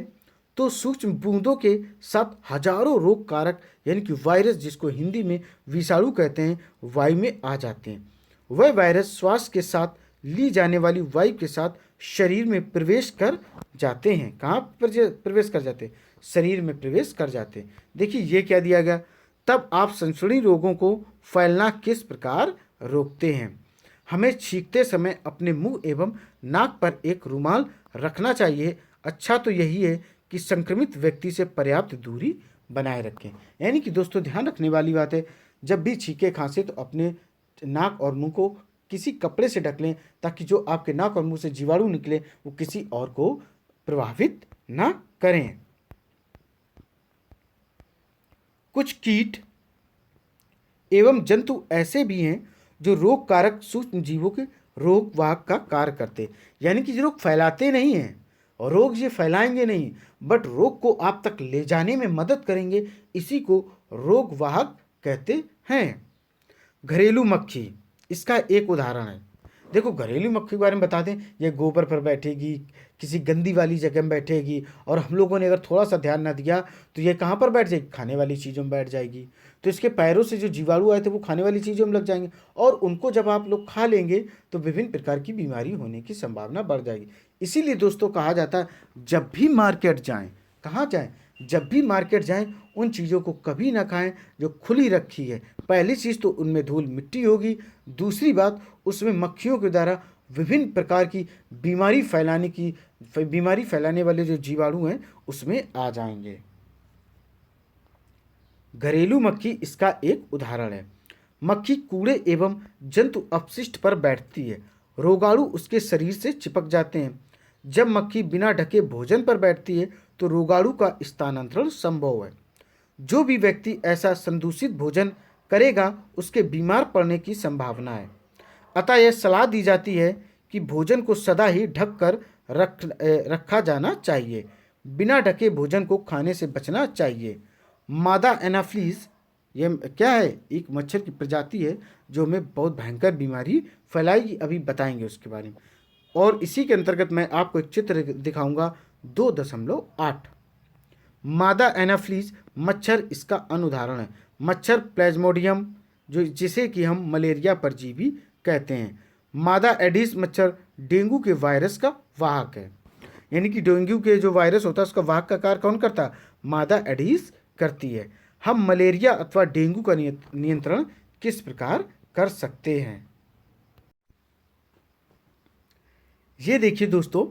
Speaker 1: तो सूक्ष्म बूंदों के साथ हजारों रोग कारक यानी कि वायरस, जिसको हिंदी में विषाणु कहते हैं, वायु में आ जाते हैं। वह वायरस श्वास के साथ ली जाने वाली वायु के साथ शरीर में प्रवेश कर जाते हैं। कहाँ प्रवेश कर जाते हैं? शरीर में प्रवेश कर जाते हैं। देखिए ये क्या दिया गया, तब आप संसर्गीय रोगों को फैलना किस प्रकार रोकते हैं। हमें छींकते समय अपने मुंह एवं नाक पर एक रुमाल रखना चाहिए। अच्छा तो यही है कि संक्रमित व्यक्ति से पर्याप्त दूरी बनाए रखें। यानी कि दोस्तों ध्यान रखने वाली बात है, जब भी छींके खांसे तो अपने नाक और मुंह को किसी कपड़े से ढक लें, ताकि जो आपके नाक और मुंह से जीवाणु निकले वो किसी और को प्रभावित ना करें। कुछ कीट एवं जंतु ऐसे भी हैं जो रोग कारक सूक्ष्म जीवों के रोग वाहक का कार्य करते, यानी कि जो रोग फैलाते नहीं हैं और रोग ये फैलाएंगे नहीं, बट रोग को आप तक ले जाने में मदद करेंगे, इसी को रोग वाहक कहते हैं। घरेलू मक्खी इसका एक उदाहरण है। देखो घरेलू मक्खी के बारे में बता दें, ये गोबर पर बैठेगी, किसी गंदी वाली जगह में बैठेगी, और हम लोगों ने अगर थोड़ा सा ध्यान ना दिया तो ये कहाँ पर बैठ जाएगी? खाने वाली चीज़ों में बैठ जाएगी। तो इसके पैरों से जो जीवाणु आए थे वो खाने वाली चीज़ों में लग जाएंगे, और उनको जब आप लोग खा लेंगे तो विभिन्न प्रकार की बीमारी होने की संभावना बढ़ जाएगी। इसीलिए दोस्तों कहा जाता है, जब भी मार्केट जाएं, कहाँ जाएं? जब भी मार्केट जाएं उन चीज़ों को कभी ना खाएं जो खुली रखी है। पहली चीज़ तो उनमें धूल मिट्टी होगी, दूसरी बात उसमें मक्खियों के द्वारा विभिन्न प्रकार की बीमारी फैलाने वाले जो जीवाणु हैं उसमें आ जाएंगे। घरेलू मक्खी इसका एक उदाहरण है। मक्खी कूड़े एवं जंतु अपशिष्ट पर बैठती है, रोगाणु उसके शरीर से चिपक जाते हैं। जब मक्खी बिना ढके भोजन पर बैठती है तो रोगाणु का स्थानांतरण संभव है। जो भी व्यक्ति ऐसा संदूषित भोजन करेगा उसके बीमार पड़ने की संभावना है। अतः यह सलाह दी जाती है कि भोजन को सदा ही ढक कर रखा जाना चाहिए। बिना ढके भोजन को खाने से बचना चाहिए। मादा एनाफ्लीज ये क्या है? एक मच्छर की प्रजाति है जो हमें बहुत भयंकर बीमारी फैलाएगी, अभी बताएंगे उसके बारे में। और इसी के अंतर्गत मैं आपको एक चित्र दिखाऊंगा 2.8। मादा एनाफ्लीज मच्छर इसका अनुदाहरण है। मच्छर प्लाज्मोडियम जिसे कि हम मलेरिया परजीवी कहते हैं। मादा एडिस मच्छर डेंगू के वायरस का वाहक है। यानी कि डेंगू के जो वायरस होता है उसका वाहक का कार्य कौन करता है? मादा एडिस करती है। हम मलेरिया अथवा डेंगू का नियंत्रण किस प्रकार कर सकते हैं? ये देखिए दोस्तों,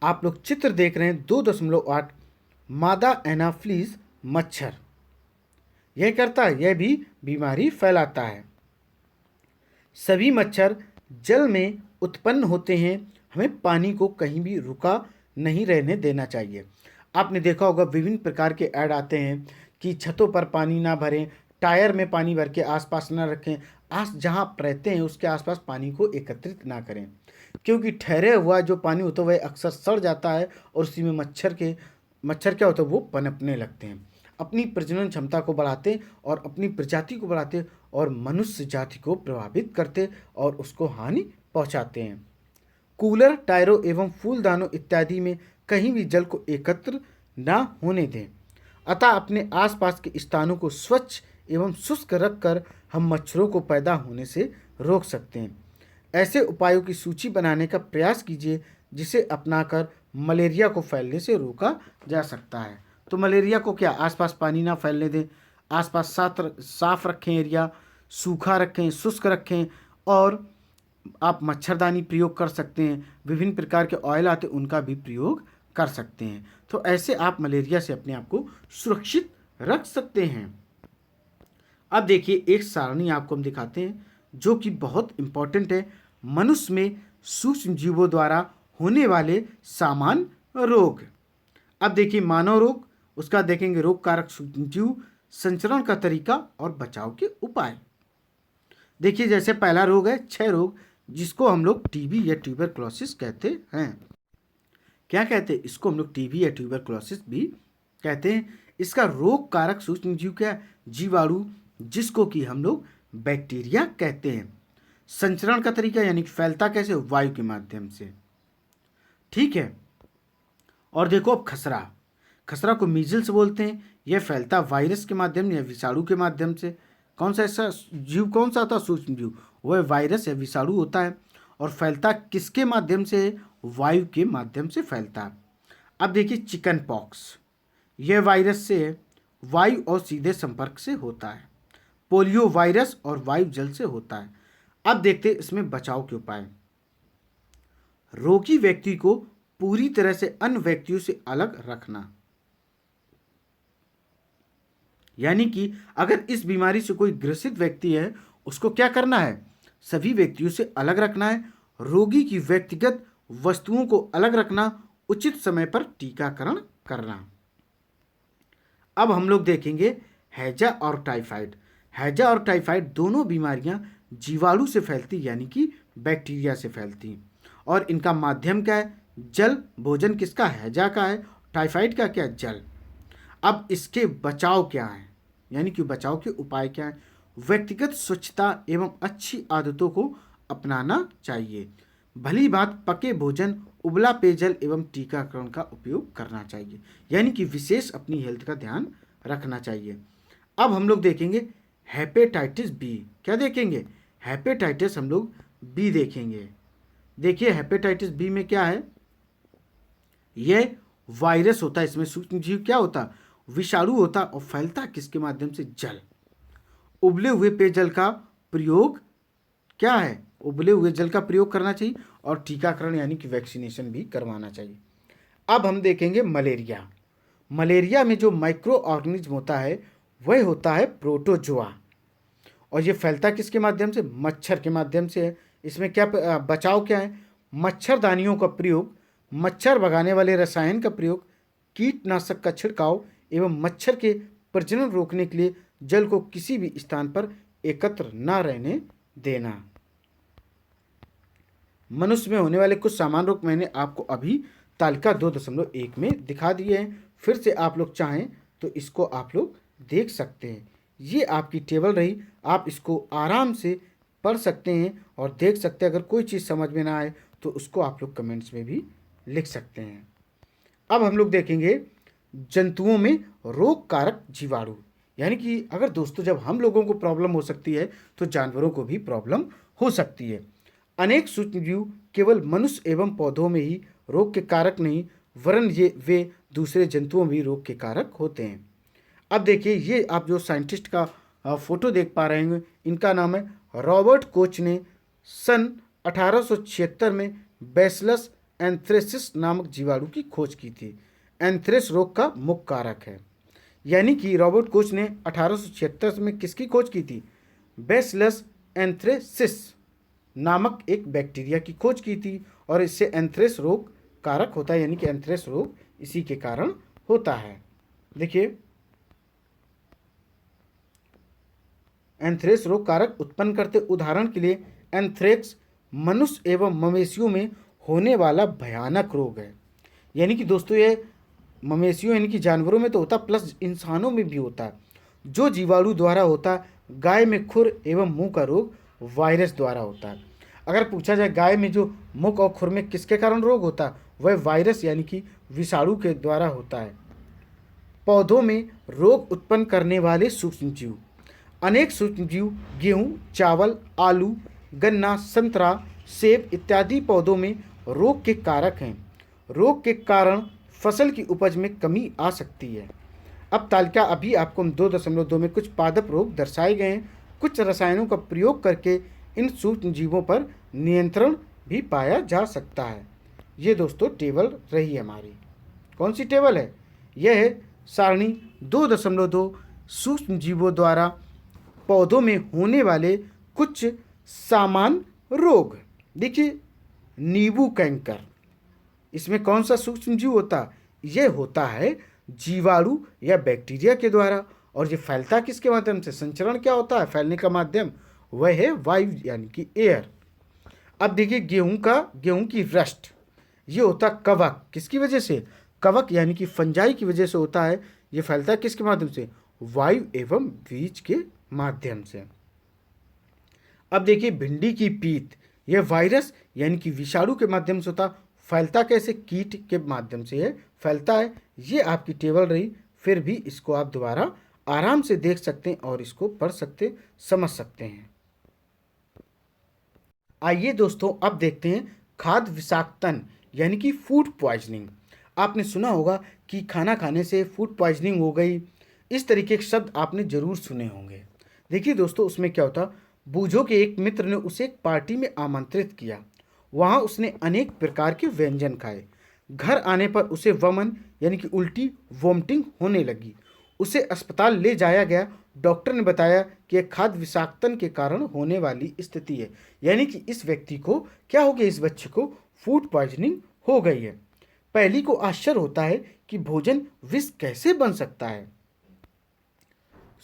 Speaker 1: आप लोग चित्र देख रहे हैं 2.8 मादा एनाफ्लीज मच्छर। यह करता है, यह भी बीमारी फैलाता है। सभी मच्छर जल में उत्पन्न होते हैं। हमें पानी को कहीं भी रुका नहीं रहने देना चाहिए। आपने देखा होगा विभिन्न प्रकार के ऐड आते हैं कि छतों पर पानी ना भरें, टायर में पानी भर के आसपास ना रखें, जहाँ आप रहते हैं उसके आसपास पानी को एकत्रित ना करें, क्योंकि ठहरे हुआ जो पानी होता है वह अक्सर सड़ जाता है और उसी में मच्छर क्या होता है? वो पनपने लगते हैं, अपनी प्रजनन क्षमता को बढ़ाते और अपनी प्रजाति को बढ़ाते और मनुष्य जाति को प्रभावित करते और उसको हानि पहुंचाते हैं। कूलर, टायरों एवं फूलदानों इत्यादि में कहीं भी जल को एकत्र ना होने दें। अतः अपने आसपास के स्थानों को स्वच्छ एवं शुष्क रखकर हम मच्छरों को पैदा होने से रोक सकते हैं। ऐसे उपायों की सूची बनाने का प्रयास कीजिए जिसे अपनाकर मलेरिया को फैलने से रोका जा सकता है। तो मलेरिया को क्या? आसपास पानी ना फैलने दें, आसपास साफ रखें, एरिया सूखा रखें, शुष्क रखें, और आप मच्छरदानी प्रयोग कर सकते हैं। विभिन्न प्रकार के ऑयल आते उनका भी प्रयोग कर सकते हैं। तो ऐसे आप मलेरिया से अपने आप को सुरक्षित रख सकते हैं। अब देखिए एक सारणी आपको हम दिखाते हैं जो कि बहुत इंपॉर्टेंट है। मनुष्य में सूक्ष्म जीवों द्वारा होने वाले सामान्य रोग। अब देखिए मानव रोग, उसका देखेंगे रोग कारक सूक्ष्म जीव, संचरण का तरीका और बचाव के उपाय। देखिए जैसे पहला रोग है क्षय रोग, जिसको हम लोग टीबी या ट्यूबरक्लोसिस कहते हैं। क्या कहते हैं इसको? हम लोग टीबी या ट्यूबरक्लोसिस भी कहते हैं। इसका रोग कारक सूक्ष्म जीव क्या है? जीवाणु, जिसको कि हम लोग बैक्टीरिया कहते हैं। संचरण का तरीका यानी कि फैलता कैसे? वायु के माध्यम से। ठीक है। और देखो अब खसरा, खसरा को मीजल्स बोलते हैं। यह फैलता वायरस के माध्यम या विषाणु के माध्यम से। कौन सा ऐसा जीव कौन सा होता है? सूक्ष्म जीव, वह वायरस या विषाणु होता है। और फैलता किसके माध्यम से? वायु के माध्यम से फैलता है। अब देखिए चिकन पॉक्स, यह वायरस से वायु और सीधे संपर्क से होता है। पोलियो वायरस और वायु जल से होता है। अब देखते हैं इसमें बचाव के उपाय। रोगी व्यक्ति को पूरी तरह से अन्य व्यक्तियों से अलग रखना, यानी कि अगर इस बीमारी से कोई ग्रसित व्यक्ति है उसको क्या करना है? सभी व्यक्तियों से अलग रखना है। रोगी की व्यक्तिगत वस्तुओं को अलग रखना, उचित समय पर टीकाकरण करना। अब हम लोग देखेंगे हैजा और टाइफाइड। हैजा और टाइफाइड दोनों बीमारियां जीवाणु से फैलती यानी कि बैक्टीरिया से फैलती। और इनका माध्यम क्या है? जल। भोजन किसका? हैजा का है। टाइफाइड का क्या? जल। अब इसके बचाव क्या है, यानी कि बचाव के उपाय क्या है? व्यक्तिगत स्वच्छता एवं अच्छी आदतों को अपनाना चाहिए। भली बात पके भोजन, उबला पेयजल एवं टीकाकरण का उपयोग करना चाहिए, यानी कि विशेष अपनी हेल्थ का ध्यान रखना चाहिए। अब हम लोग देखेंगे हेपेटाइटिस बी। क्या देखेंगे? हेपेटाइटिस हम लोग बी देखेंगे। देखिए हेपेटाइटिस बी में क्या है? यह वायरस होता है, इसमें सूक्ष्म जीव क्या होता? विषाणु होता। और फैलता किसके माध्यम से? जल। उबले हुए पेयजल का प्रयोग क्या है? उबले हुए जल का प्रयोग करना चाहिए। और टीकाकरण यानी कि वैक्सीनेशन भी करवाना चाहिए। अब हम देखेंगे मलेरिया। मलेरिया में जो माइक्रो ऑर्गेनिज्म होता है वह होता है प्रोटोजोआ। और ये फैलता किसके माध्यम से? मच्छर के माध्यम से है। इसमें क्या बचाव क्या है? मच्छरदानियों का प्रयोग, मच्छर भगाने वाले रसायन का प्रयोग, कीटनाशक का छिड़काव एवं मच्छर के प्रजनन रोकने के लिए जल को किसी भी स्थान पर एकत्र न रहने देना। मनुष्य में होने वाले कुछ सामान्य रोग मैंने आपको अभी तालिका 2.1 में दिखा दिए हैं। फिर से आप लोग चाहें तो इसको आप लोग देख सकते हैं। ये आपकी टेबल रही, आप इसको आराम से पढ़ सकते हैं और देख सकते हैं। अगर कोई चीज़ समझ में ना आए तो उसको आप लोग कमेंट्स में भी लिख सकते हैं। अब हम लोग देखेंगे जंतुओं में रोग कारक जीवाणु, यानी कि अगर दोस्तों जब हम लोगों को प्रॉब्लम हो सकती है तो जानवरों को भी प्रॉब्लम हो सकती है। अनेक सूक्ष्मजीव केवल मनुष्य एवं पौधों में ही रोग के कारक नहीं, वरन वे दूसरे जंतुओं में भी रोग के कारक होते हैं। अब देखिए ये आप जो साइंटिस्ट का फोटो देख पा रहे हैं, इनका नाम है रॉबर्ट कोच ने सन 1876 में बैसिलस एंथ्रेसिस नामक जीवाणु की खोज की थी। एंथ्रेस रोग का मुख्य कारक है, यानी कि रॉबर्ट कोच ने 1876 में किसकी खोज की थी? बैसिलस एंथ्रेसिस नामक एक बैक्टीरिया की खोज की थी। और इससे एंथ्रेस रोग कारक होता है, यानी कि एंथ्रेस रोग इसी के कारण होता है। देखिए एंथ्रेस रोग कारक उत्पन्न करते, उदाहरण के लिए एंथ्रेक्स मनुष्य एवं मवेशियों में होने वाला भयानक रोग है। यानी कि दोस्तों ये मवेशियों यानी कि जानवरों में तो होता, प्लस इंसानों में भी होता। जो जीवाणु द्वारा होता, गाय में खुर एवं मुंह का रोग वायरस द्वारा होता है। अगर पूछा जाए गाय में जो मुख और खुर में किसके कारण रोग होता, वह वायरस यानी कि विषाणु के द्वारा होता है। पौधों में रोग उत्पन्न करने वाले सूक्ष्मजीव। अनेक सूक्ष्मजीव गेहूं, चावल, आलू, गन्ना, संतरा, सेब इत्यादि पौधों में रोग के कारक हैं। रोग के कारण फसल की उपज में कमी आ सकती है। अब तालिका अभी आपको हम 2.2 में कुछ पादप रोग दर्शाए गए हैं। कुछ रसायनों का प्रयोग करके इन सूक्ष्म जीवों पर नियंत्रण भी पाया जा सकता है। ये दोस्तों टेबल रही हमारी। कौन सी टेबल है? यह है सारणी 2.2 सूक्ष्म जीवों द्वारा पौधों में होने वाले कुछ सामान्य रोग। देखिए, नींबू कैंकर, इसमें कौन सा सूक्ष्म जीव होता है? यह होता है जीवाणु या बैक्टीरिया के द्वारा। और ये फैलता किसके माध्यम से? संचरण क्या होता है? फैलने का माध्यम वह है वायु यानी कि एयर। अब देखिए, गेहूं की रस्ट, ये होता कवक, किसकी वजह से? कवक यानी कि फंजाई की वजह से होता है। ये फैलता है किसके माध्यम से? वायु एवं बीज के माध्यम से। अब देखिए, भिंडी की पीत, यह वायरस यानी कि विषाणु के माध्यम से होता। फैलता कैसे? कीट के माध्यम से यह फैलता है। ये आपकी टेबल रही, फिर भी इसको आप दोबारा आराम से देख सकते हैं और इसको पढ़ सकते, समझ सकते हैं। आइए दोस्तों, अब देखते हैं खाद्य विषाक्तन यानी कि फूड पॉइजनिंग। आपने सुना होगा कि खाना खाने से फूड पॉइजनिंग हो गई, इस तरीके के शब्द आपने जरूर सुने होंगे। देखिए दोस्तों, उसमें क्या होता, बूझो के एक मित्र ने उसे एक पार्टी में आमंत्रित किया। वहाँ उसने अनेक प्रकार के व्यंजन खाए। घर आने पर उसे वमन यानी कि उल्टी वोमिटिंग होने लगी। उसे अस्पताल ले जाया गया। डॉक्टर ने बताया कि यह खाद्य विषाक्तन के कारण होने वाली स्थिति है, यानी कि इस व्यक्ति को क्या हो गया, इस बच्चे को फूड पॉइजनिंग हो गई है। पहली को आश्चर्य होता है कि भोजन विष कैसे बन सकता है।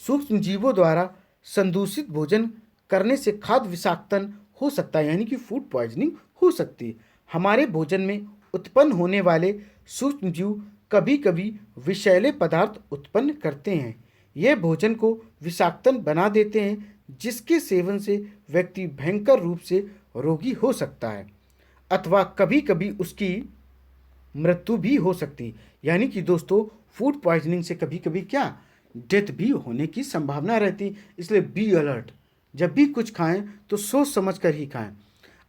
Speaker 1: सूक्ष्म जीवों द्वारा संदूषित भोजन करने से खाद्य विषाक्तन हो सकता है, यानी कि फूड पॉइजनिंग हो सकती है। हमारे भोजन में उत्पन्न होने वाले सूक्ष्म जीव कभी कभी विषैले पदार्थ उत्पन्न करते हैं। यह भोजन को विषाक्तन बना देते हैं, जिसके सेवन से व्यक्ति भयंकर रूप से रोगी हो सकता है अथवा कभी कभी उसकी मृत्यु भी हो सकती है। यानी कि दोस्तों, फूड पॉइजनिंग से कभी कभी क्या, डेथ भी होने की संभावना रहती। इसलिए बी अलर्ट, जब भी कुछ खाएं तो सोच समझ कर ही खाएं।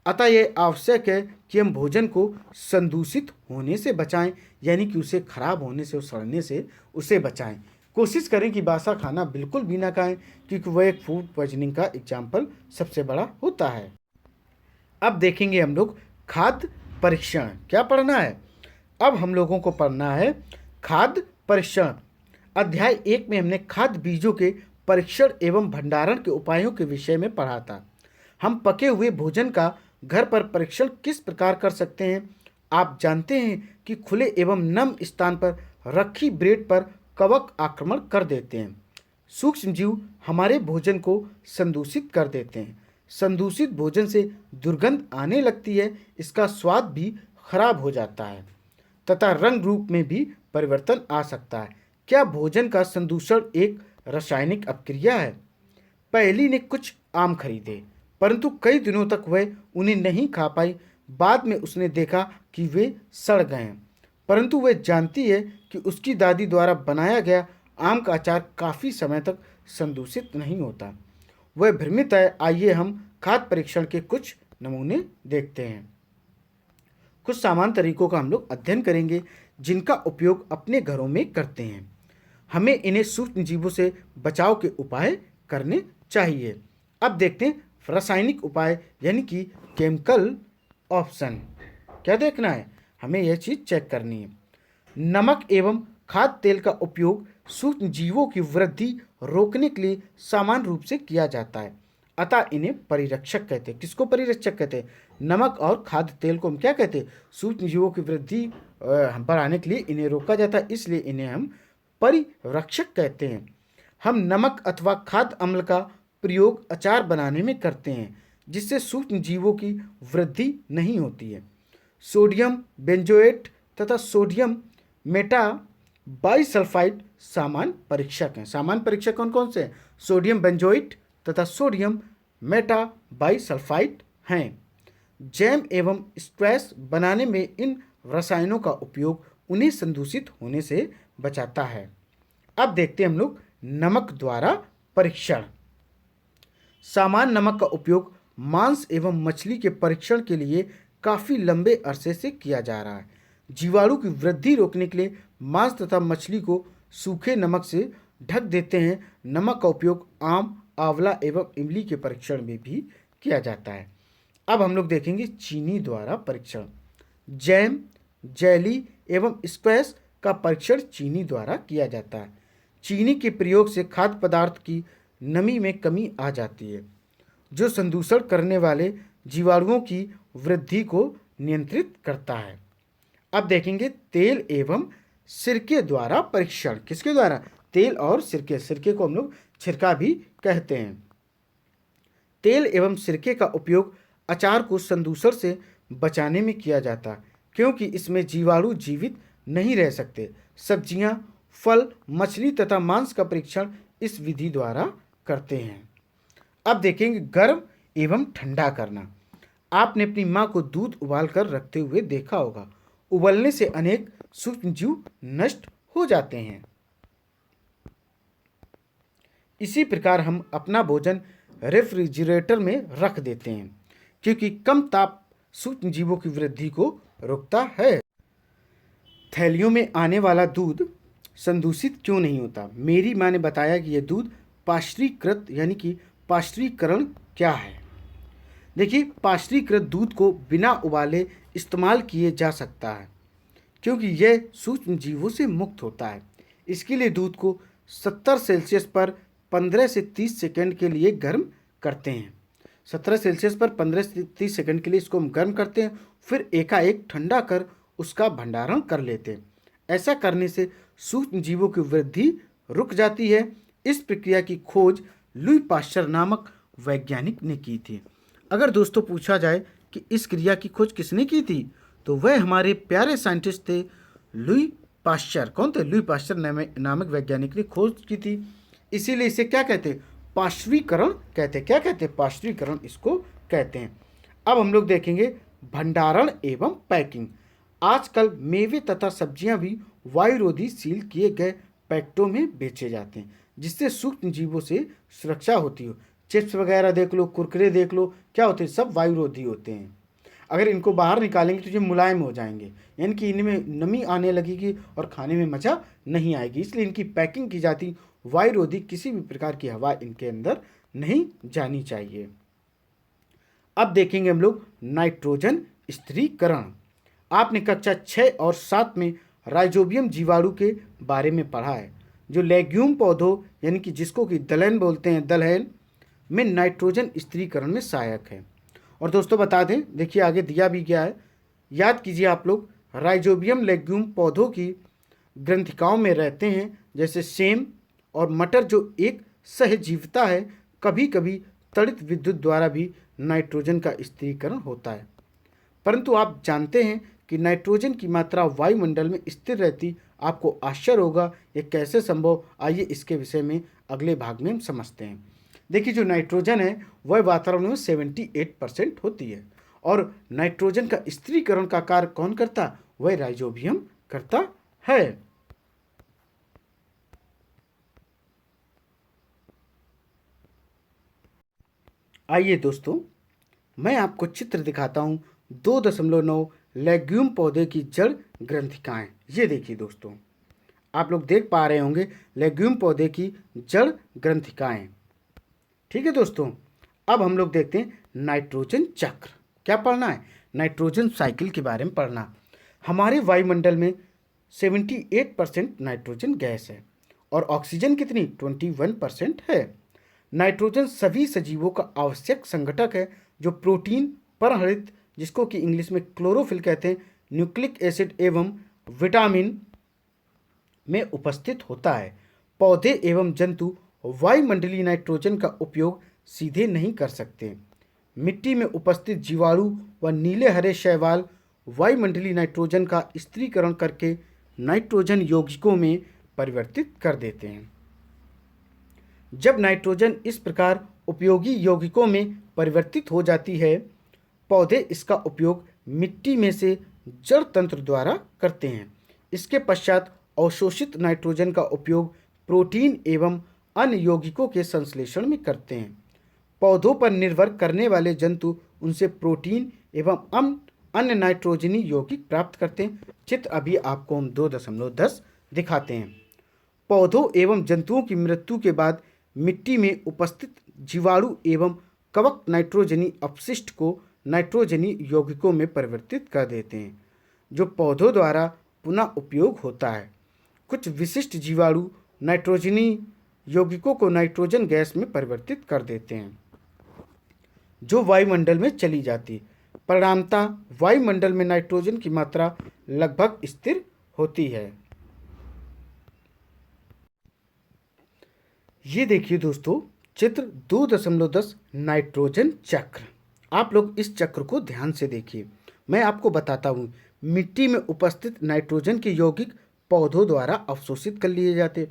Speaker 1: अतः यह आवश्यक है कि हम भोजन को संदूषित होने से बचाएं, यानी कि उसे खराब होने से, सड़ने से उसे बचाएं। कोशिश करें कि बासा खाना बिल्कुल भी ना खाएं, क्योंकि वह एक फूड पॉइजनिंग का एग्जाम्पल सबसे बड़ा होता है। अब देखेंगे हम लोग खाद्य परीक्षण। क्या पढ़ना है? अब हम लोगों को पढ़ना है खाद्य परीक्षण। अध्याय 1 में हमने खाद्य बीजों के परीक्षण एवं भंडारण के उपायों के विषय में पढ़ा था। हम पके हुए भोजन का घर पर परीक्षण किस प्रकार कर सकते हैं? आप जानते हैं कि खुले एवं नम स्थान पर रखी ब्रेड पर कवक आक्रमण कर देते हैं। सूक्ष्म जीव हमारे भोजन को संदूषित कर देते हैं। संदूषित भोजन से दुर्गंध आने लगती है, इसका स्वाद भी खराब हो जाता है तथा रंग रूप में भी परिवर्तन आ सकता है। क्या भोजन का संदूषण एक रासायनिक अपक्रिया है? पहली ने कुछ आम खरीदे, परंतु कई दिनों तक वह उन्हें नहीं खा पाई। बाद में उसने देखा कि वे सड़ गए हैं, परंतु वह जानती है कि उसकी दादी द्वारा बनाया गया आम का अचार काफ़ी समय तक संदूषित नहीं होता। वह भ्रमित है। आइए हम खाद्य परीक्षण के कुछ नमूने देखते हैं। कुछ सामान्य तरीकों का हम लोग अध्ययन करेंगे जिनका उपयोग अपने घरों में करते हैं। हमें इन्हें सूक्ष्म जीवों से बचाव के उपाय करने चाहिए। अब देखते हैं रासायनिक उपाय यानी कि केमिकल ऑप्शन। क्या देखना है? हमें यह चीज़ चेक करनी है। नमक एवं खाद्य तेल का उपयोग सूक्ष्म जीवों की वृद्धि रोकने के लिए सामान्य रूप से किया जाता है, अतः इन्हें परिरक्षक कहते हैं। किसको परिरक्षक कहते हैं? नमक और खाद्य तेल को हम क्या कहते हैं? सूक्ष्म जीवों की वृद्धि बढ़ाने के लिए इन्हें रोका जाता है, इसलिए इन्हें हम परिरक्षक कहते हैं। हम नमक अथवा खाद्य अम्ल का प्रयोग अचार बनाने में करते हैं, जिससे सूक्ष्म जीवों की वृद्धि नहीं होती है। सोडियम बेंजोएट तथा सोडियम मेटा बाइसल्फाइड सामान्य परीक्षक हैं। सामान्य परीक्षक कौन कौन से हैं? सोडियम बेंजोएट तथा सोडियम मेटा बाइसल्फाइड हैं। जैम एवं स्क्वैश बनाने में इन रसायनों का उपयोग उन्हें संदूषित होने से बचाता है। अब देखते हैं हम लोग नमक द्वारा परीक्षण। सामान्य नमक का उपयोग मांस एवं मछली के परीक्षण के लिए काफ़ी लंबे अरसे से किया जा रहा है। जीवाणु की वृद्धि रोकने के लिए मांस तथा मछली को सूखे नमक से ढक देते हैं। नमक का उपयोग आम, आंवला एवं इमली के परीक्षण में भी किया जाता है। अब हम लोग देखेंगे चीनी द्वारा परीक्षण। जैम, जेली एवं स्क्वैश का परीक्षण चीनी द्वारा किया जाता है। चीनी के प्रयोग से खाद्य पदार्थ की नमी में कमी आ जाती है, जो संदूषण करने वाले जीवाणुओं की वृद्धि को नियंत्रित करता है। अब देखेंगे तेल एवं सिरके द्वारा परीक्षण। किसके द्वारा? तेल और सिरके। सिरके को हम लोग छिरका भी कहते हैं। तेल एवं सिरके का उपयोग अचार को संदूषण से बचाने में किया जाता है, क्योंकि इसमें जीवाणु जीवित नहीं रह सकते। सब्जियां, फल, मछली तथा मांस का परीक्षण इस विधि द्वारा करते हैं। अब देखेंगे गर्म एवं ठंडा करना। आपने अपनी माँ को दूध उबाल कर रखते हुए देखा होगा। उबलने से अनेक सूक्ष्मजीव नष्ट हो जाते हैं। इसी प्रकार हम अपना भोजन रेफ्रिजरेटर में रख देते हैं, क्योंकि कम ताप सूक्ष्मजीवों की वृद्धि को रोकता है। थैलियों में आने वाला दूध संदूषित क्यों नहीं होता? मेरी माँ ने बताया कि यह दूध पाश्चुरीकृत यानी कि पाश्चुरीकरण क्या है। देखिए, पाश्चुरीकृत दूध को बिना उबाले इस्तेमाल किए जा सकता है, क्योंकि यह सूक्ष्म जीवों से मुक्त होता है। इसके लिए दूध को 70 सेल्सियस पर 15 से 30 सेकंड के लिए गर्म करते हैं। 17 सेल्सियस पर 15 से 30 सेकंड के लिए इसको हम गर्म करते हैं, फिर एकाएक ठंडा कर उसका भंडारण कर लेते हैं। ऐसा करने से सूक्ष्म जीवों की वृद्धि रुक जाती है। इस प्रक्रिया की खोज लुई पाश्चर नामक वैज्ञानिक ने की थी। अगर दोस्तों पूछा जाए कि इस क्रिया की खोज किसने की थी, तो वह हमारे प्यारे साइंटिस्ट थे लुई पाश्चर। कौन थे? लुई पाश्चर नामक वैज्ञानिक ने खोज की थी। इसीलिए इसे क्या कहते हैं? पाश्चुरीकरण कहते हैं। क्या कहते हैं? पाश्चुरीकरण इसको कहते हैं। अब हम लोग देखेंगे भंडारण एवं पैकिंग। आजकल मेवे तथा सब्जियां भी वायुरोधी सील किए गए पैकेटों में बेचे जाते हैं, जिससे सूक्ष्म जीवों से सुरक्षा होती हो। चिप्स वगैरह देख लो, कुरकुरे देख लो, क्या होते हैं? सब वायुरोधी होते हैं। अगर इनको बाहर निकालेंगे तो ये मुलायम हो जाएंगे, यानी कि इनमें नमी आने लगेगी और खाने में मज़ा नहीं आएगी। इसलिए इनकी पैकिंग की जाती वायुरोधी, किसी भी प्रकार की हवा इनके अंदर नहीं जानी चाहिए। अब देखेंगे हम लोग नाइट्रोजन स्थिरीकरण। आपने कक्षा 6 और 7 में राइजोबियम जीवाणु के बारे में पढ़ा है, जो लेग्यूम पौधों यानी कि जिसको कि दलहन बोलते हैं, दलहन में नाइट्रोजन स्थिरीकरण में सहायक है। और दोस्तों बता दें, देखिए आगे दिया भी गया है, याद कीजिए आप लोग, राइजोबियम लेग्यूम पौधों की ग्रंथिकाओं में रहते हैं, जैसे सेम और मटर, जो एक सहजीविता है। कभी कभी तड़ित विद्युत द्वारा भी नाइट्रोजन का स्थिरीकरण होता है। परंतु आप जानते हैं कि नाइट्रोजन की मात्रा वायुमंडल में स्थिर रहती। आपको आश्चर्य होगा ये कैसे संभव। आइए इसके विषय में अगले भाग में हम समझते हैं। देखिए, जो नाइट्रोजन है वह वातावरण में 78% होती है, और नाइट्रोजन का स्थिरीकरण का कार्य कौन करता? वह राइजोबियम करता है। आइए दोस्तों, मैं आपको चित्र दिखाता हूँ 2.9 लेग्यूम पौधे की जड़ ग्रंथिकाएं। ये देखिए दोस्तों, आप लोग देख पा रहे होंगे लेग्यूम पौधे की जड़ ग्रंथिकाएं। ठीक है दोस्तों, अब हम लोग देखते हैं नाइट्रोजन चक्र। क्या पढ़ना है? नाइट्रोजन साइकिल के बारे में पढ़ना। हमारे वायुमंडल में 78% नाइट्रोजन गैस है और ऑक्सीजन कितनी? 21% है। नाइट्रोजन सभी सजीवों का आवश्यक संघटक है, जो प्रोटीन, परहरित जिसको कि इंग्लिश में क्लोरोफिल कहते हैं, न्यूक्लिक एसिड एवं विटामिन में उपस्थित होता है। पौधे एवं जंतु वायुमंडलीय नाइट्रोजन का उपयोग सीधे नहीं कर सकते। मिट्टी में उपस्थित जीवाणु व नीले हरे शैवाल वायुमंडलीय नाइट्रोजन का स्थिरीकरण करके नाइट्रोजन यौगिकों में परिवर्तित कर देते हैं। जब नाइट्रोजन इस प्रकार उपयोगी यौगिकों में परिवर्तित हो जाती है, पौधे इसका उपयोग मिट्टी में से जड़ तंत्र द्वारा करते हैं। इसके पश्चात अवशोषित नाइट्रोजन का उपयोग प्रोटीन एवं अन्य यौगिकों के संश्लेषण में करते हैं। पौधों पर निर्भर करने वाले जंतु उनसे प्रोटीन एवं अन्य नाइट्रोजनी यौगिक प्राप्त करते हैं। चित्र अभी आपको हम 2.10 दिखाते हैं। पौधों एवं जंतुओं की मृत्यु के बाद मिट्टी में उपस्थित जीवाणु एवं कवक नाइट्रोजनी अपशिष्ट को नाइट्रोजनी यौगिकों में परिवर्तित कर देते हैं, जो पौधों द्वारा पुनः उपयोग होता है। कुछ विशिष्ट जीवाणु नाइट्रोजनी यौगिकों को नाइट्रोजन गैस में परिवर्तित कर देते हैं जो वायुमंडल में चली जाती है। परिणामतः वायुमंडल में नाइट्रोजन की मात्रा लगभग स्थिर होती है। ये देखिए दोस्तों, चित्र 2.10 नाइट्रोजन चक्र। आप लोग इस चक्र को ध्यान से देखिए। मैं आपको बताता हूँ, मिट्टी में उपस्थित नाइट्रोजन के यौगिक पौधों द्वारा अवशोषित कर लिए जाते,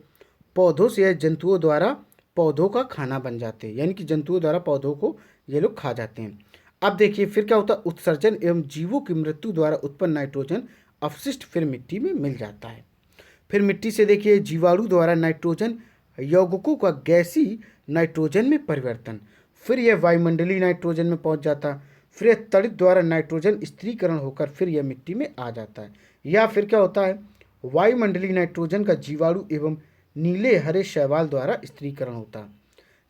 Speaker 1: पौधों से या जंतुओं द्वारा पौधों का खाना बन जाते हैं, यानी कि जंतुओं द्वारा पौधों को ये लोग खा जाते हैं। अब देखिए फिर क्या होता है, उत्सर्जन एवं जीवों की मृत्यु द्वारा उत्पन्न नाइट्रोजन अवशिष्ट फिर मिट्टी में मिल जाता है। फिर मिट्टी से देखिए जीवाणु द्वारा नाइट्रोजन यौगिकों का गैसीय नाइट्रोजन में परिवर्तन, फिर यह वायुमंडलीय नाइट्रोजन में पहुंच जाता है। फिर यह तड़ित द्वारा नाइट्रोजन स्थिरीकरण होकर फिर यह मिट्टी में आ जाता है। या फिर क्या होता है, वायुमंडलीय नाइट्रोजन का जीवाणु एवं नीले हरे शैवाल द्वारा स्थिरीकरण होता है।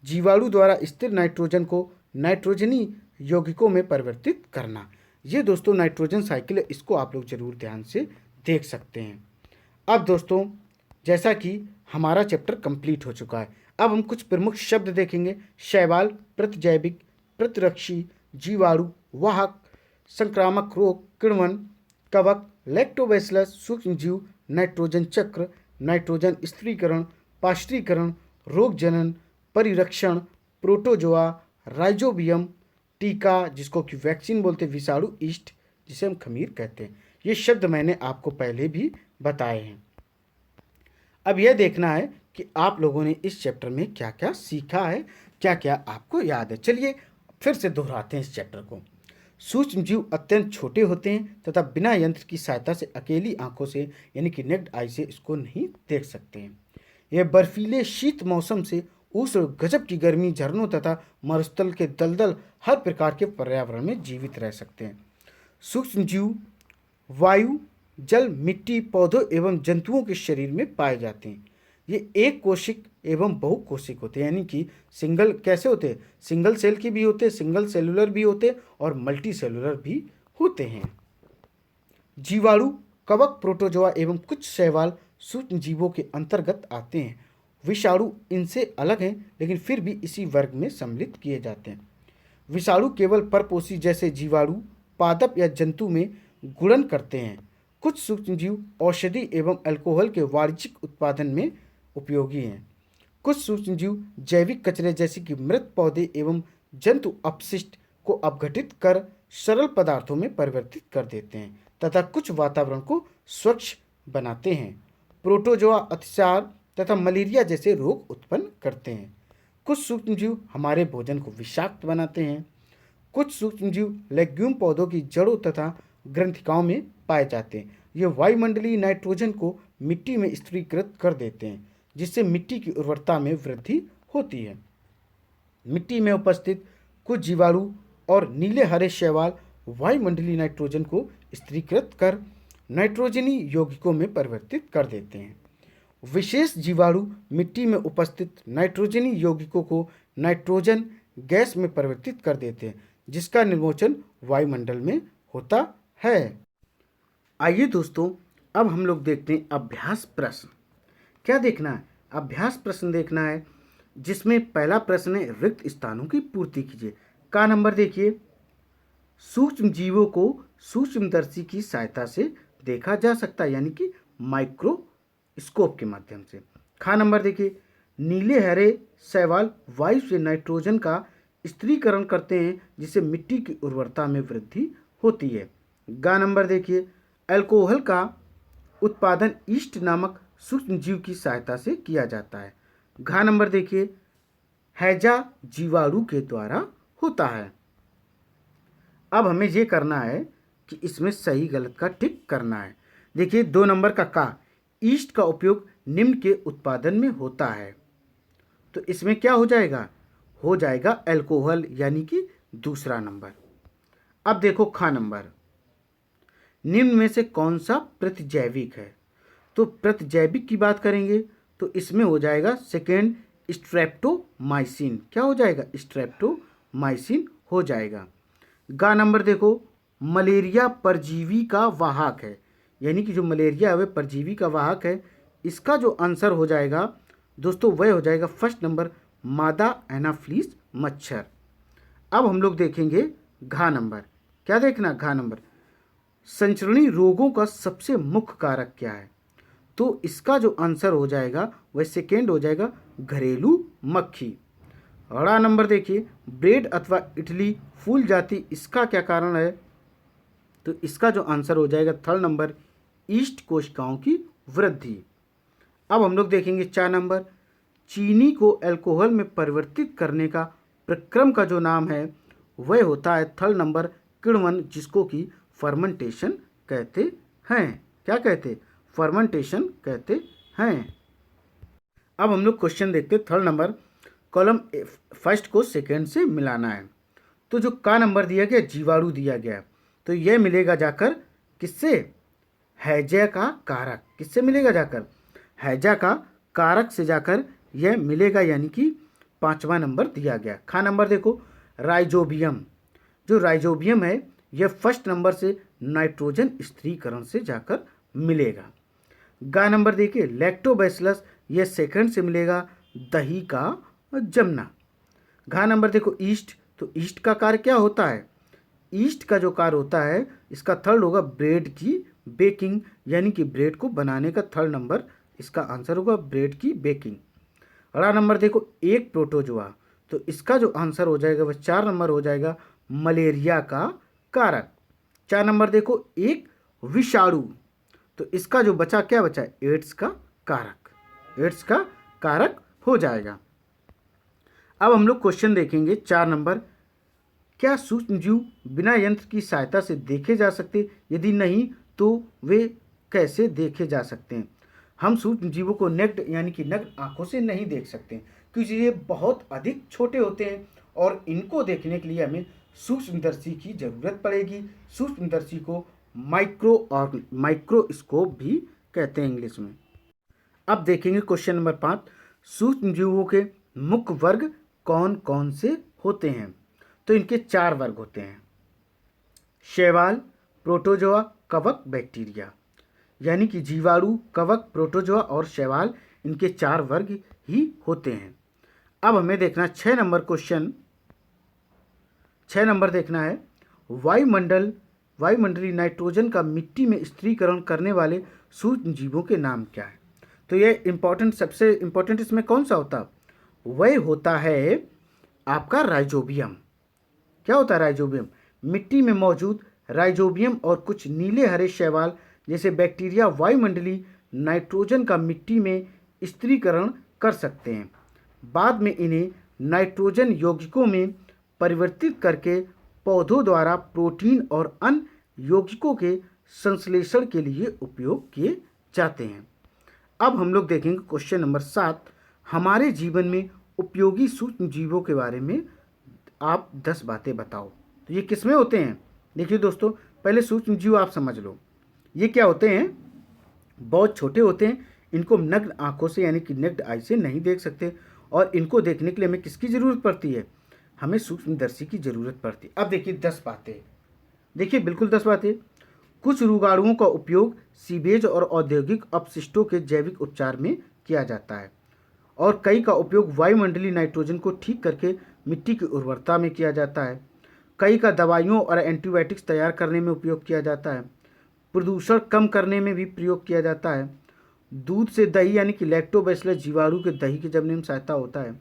Speaker 1: जीवाणु द्वारा स्थिर नाइट्रोजन को नाइट्रोजनी यौगिकों में परिवर्तित करना। ये दोस्तों नाइट्रोजन साइकिल है, इसको आप लोग जरूर ध्यान से देख सकते हैं। अब दोस्तों, जैसा कि हमारा चैप्टर कंप्लीट हो चुका है, अब हम कुछ प्रमुख शब्द देखेंगे। शैवाल, प्रतिजैविक, प्रतिरक्षी, जीवाणु, वाहक, संक्रामक रोग, किण्वन, कवक, लैक्टोबैसिलस, सूक्ष्मजीव, नाइट्रोजन चक्र, नाइट्रोजन स्थिरीकरण, पाश्चुरीकरण, रोग जनन, परिरक्षण, प्रोटोजोआ, राइजोबियम, टीका जिसको कि वैक्सीन बोलते हैं, विषाणु, ईस्ट जिसे हम खमीर कहते हैं। ये शब्द मैंने आपको पहले भी बताए हैं। अब यह देखना है कि आप लोगों ने इस चैप्टर में क्या क्या सीखा है, क्या क्या आपको याद है। चलिए फिर से दोहराते हैं इस चैप्टर को। सूक्ष्म जीव अत्यंत छोटे होते हैं तथा बिना यंत्र की सहायता से अकेली आंखों से यानी कि नेक्ड आई से इसको नहीं देख सकते हैं। यह बर्फीले शीत मौसम से उष्ण गजब की गर्मी, झरनों तथा मरुस्थल के दलदल हर प्रकार के पर्यावरण में जीवित रह सकते हैं। सूक्ष्म जीव वायु, जल, मिट्टी, पौधों एवं जंतुओं के शरीर में पाए जाते हैं। ये एक कोशिक एवं बहुकोशिक होते हैं, यानी कि सिंगल कैसे होते हैं, सिंगल सेल के भी होते हैं, सिंगल सेलुलर भी होते हैं और मल्टी सेलुलर भी होते हैं। जीवाणु, कवक, प्रोटोजोआ एवं कुछ शैवाल सूक्ष्म जीवों के अंतर्गत आते हैं। विषाणु इनसे अलग हैं लेकिन फिर भी इसी वर्ग में सम्मिलित किए जाते हैं। विषाणु केवल परपोषी जैसे जीवाणु, पादप या जंतु में गुणन करते हैं। कुछ सूक्ष्मजीव औषधि एवं अल्कोहल के वाणिज्यिक उत्पादन में उपयोगी हैं। कुछ सूक्ष्मजीव जैविक कचरे जैसे कि मृत पौधे एवं जंतु अपशिष्ट को अपघटित कर सरल पदार्थों में परिवर्तित कर देते हैं तथा कुछ वातावरण को स्वच्छ बनाते हैं। प्रोटोजोआ अतिसार तथा मलेरिया जैसे रोग उत्पन्न करते हैं। कुछ सूक्ष्मजीव हमारे भोजन को विषाक्त बनाते हैं। कुछ सूक्ष्मजीव लेग्यूम पौधों की जड़ों तथा ग्रंथिकाओं में पाए जाते हैं। ये वायुमंडलीय नाइट्रोजन को मिट्टी में स्थिरीकृत कर देते हैं जिससे मिट्टी की उर्वरता में वृद्धि होती है। मिट्टी में उपस्थित कुछ जीवाणु और नीले हरे शैवाल वायुमंडलीय नाइट्रोजन को स्थिरीकृत कर नाइट्रोजनी यौगिकों में परिवर्तित कर देते हैं। विशेष जीवाणु मिट्टी में उपस्थित नाइट्रोजनी यौगिकों को नाइट्रोजन गैस में परिवर्तित कर देते हैं जिसका निर्मोचन वायुमंडल में होता है। आइए दोस्तों, अब हम लोग देखते हैं अभ्यास प्रश्न। क्या देखना है, अभ्यास प्रश्न देखना है जिसमें पहला प्रश्न है रिक्त स्थानों की पूर्ति कीजिए। का नंबर देखिए, सूक्ष्म जीवों को सूक्ष्मदर्शी की सहायता से देखा जा सकता है यानी कि माइक्रोस्कोप के माध्यम से। खा नंबर देखिए, नीले हरे शैवाल वायु से नाइट्रोजन का स्थिरीकरण करते हैं जिससे मिट्टी की उर्वरता में वृद्धि होती है। गा नंबर देखिए, अल्कोहल का उत्पादन ईस्ट नामक सूक्ष्म जीव की सहायता से किया जाता है। घा नंबर देखिए, हैजा जीवाणु के द्वारा होता है। अब हमें यह करना है कि इसमें सही गलत का टिक करना है। देखिए 2 नंबर का ईस्ट का उपयोग निम्न के उत्पादन में होता है, तो इसमें क्या हो जाएगा, हो जाएगा अल्कोहल यानी कि दूसरा नंबर। अब देखो खा नंबर, निम्न में से कौन सा प्रतिजैविक है, तो प्रतिजैविक की बात करेंगे तो इसमें हो जाएगा सेकेंड स्ट्रेप्टोमाइसिन। क्या हो जाएगा, स्ट्रेप्टोमाइसिन हो जाएगा। गा नंबर देखो, मलेरिया परजीवी का वाहक है यानी कि जो मलेरिया है वह परजीवी का वाहक है, इसका जो आंसर हो जाएगा दोस्तों वह हो जाएगा फर्स्ट नंबर मादा एनाफ्लीस मच्छर। अब हम लोग देखेंगे घा नंबर। क्या देखना, घा नंबर, संचरणीय रोगों का सबसे मुख्य कारक क्या है? तो इसका जो आंसर हो जाएगा वह सेकेंड हो जाएगा घरेलू मक्खी। अड़ा नंबर देखिए, ब्रेड अथवा इडली फूल जाती, इसका क्या कारण है? तो इसका जो आंसर हो जाएगा थर्ड नंबर ईस्ट कोशिकाओं की वृद्धि। अब हम लोग देखेंगे 4 नंबर, चीनी को अल्कोहल में परिवर्तित करने का प्रक्रम का जो नाम है वह होता है थर्ड नंबर किण्वन, जिसको कि फर्मेंटेशन कहते हैं। क्या कहते? फर्मेंटेशन कहते हैं। अब हम लोग क्वेश्चन देखते हैं थर्ड नंबर, कॉलम फर्स्ट को सेकेंड से मिलाना है। तो जो का नंबर दिया गया जीवाणु दिया गया, तो यह मिलेगा जाकर किससे? हैजा का कारक। किससे मिलेगा जाकर? हैजा का कारक से जाकर यह मिलेगा, यानी कि 5वां नंबर दिया गया। खा नंबर देखो, राइजोबियम। जो राइजोबियम है यह फर्स्ट नंबर से नाइट्रोजन स्थिरीकरण से जाकर मिलेगा। गा नंबर देखिए, लैक्टोबैसिलस, यह सेकंड से मिलेगा दही का जमना। घा नंबर देखो ईस्ट, तो ईस्ट का कार्य क्या होता है? ईस्ट का जो कार्य होता है इसका थर्ड होगा ब्रेड की बेकिंग, यानी कि ब्रेड को बनाने का थर्ड नंबर इसका आंसर होगा ब्रेड की बेकिंग। अगला नंबर देखो एक प्रोटोजोआ, तो इसका जो आंसर हो जाएगा वह 4 नंबर हो जाएगा मलेरिया का कारक। 4 नंबर देखो एक विषाणु, तो इसका जो बचा क्या बचा? एड्स का कारक। एड्स का कारक हो जाएगा। अब हम लोग क्वेश्चन देखेंगे 4 नंबर, क्या सूक्ष्मजीव बिना यंत्र की सहायता से देखे जा सकते? यदि नहीं तो वे कैसे देखे जा सकते हैं? हम सूक्ष्मजीवों को नेक्ड यानी कि नग्न आंखों से नहीं देख सकते क्योंकि ये बहुत अधिक छोटे होते हैं और इनको देखने के लिए हमें सूक्ष्मदर्शी की जरूरत पड़ेगी। सूक्ष्मदर्शी को माइक्रोस्कोप भी कहते हैं इंग्लिश में। अब देखेंगे क्वेश्चन नंबर 5, सूक्ष्मजीवों के मुख्य वर्ग कौन कौन से होते हैं? तो इनके 4 वर्ग होते हैं, शैवाल, प्रोटोजोआ, कवक, बैक्टीरिया। यानी कि जीवाणु, कवक, प्रोटोजोआ और शैवाल, इनके 4 वर्ग ही होते हैं। अब हमें देखना 6 नंबर क्वेश्चन, 6 नंबर देखना है, वायुमंडलीय नाइट्रोजन का मिट्टी में स्थिरीकरण करने वाले सूक्ष्म जीवों के नाम क्या है? तो यह इंपॉर्टेंट, सबसे इंपॉर्टेंट इसमें कौन सा होता? वह होता है आपका राइजोबियम। क्या होता है राइजोबियम? मिट्टी में मौजूद राइजोबियम और कुछ नीले हरे शैवाल जैसे बैक्टीरिया वायुमंडलीय नाइट्रोजन का मिट्टी में स्थिरीकरण कर सकते हैं। बाद में इन्हें नाइट्रोजन यौगिकों में परिवर्तित करके पौधों द्वारा प्रोटीन और अन्य यौगिकों के संश्लेषण के लिए उपयोग किए जाते हैं। अब हम लोग देखेंगे क्वेश्चन नंबर 7, हमारे जीवन में उपयोगी सूक्ष्म जीवों के बारे में आप 10 बातें बताओ। तो ये किसमें होते हैं? देखिए दोस्तों, पहले सूक्ष्म जीव आप समझ लो, ये क्या होते हैं? बहुत छोटे होते हैं, इनको नग्न आंखों से यानी कि नेक्ड आई से नहीं देख सकते और इनको देखने के लिए हमें किसकी ज़रूरत पड़ती है? हमें सूक्ष्मदर्शी की ज़रूरत पड़ती है। अब देखिए 10 बातें, देखिए बिल्कुल 10 बातें। कुछ रोगाणुओं का उपयोग सीवेज और औद्योगिक अपशिष्टों के जैविक उपचार में किया जाता है और कई का उपयोग वायुमंडलीय नाइट्रोजन को ठीक करके मिट्टी की उर्वरता में किया जाता है। कई का दवाइयों और एंटीबायोटिक्स तैयार करने में उपयोग किया जाता है। प्रदूषण कम करने में भी प्रयोग किया जाता है। दूध से दही यानी कि लैक्टोबैसिलस जीवाणु के दही के जमने में सहायता होता है।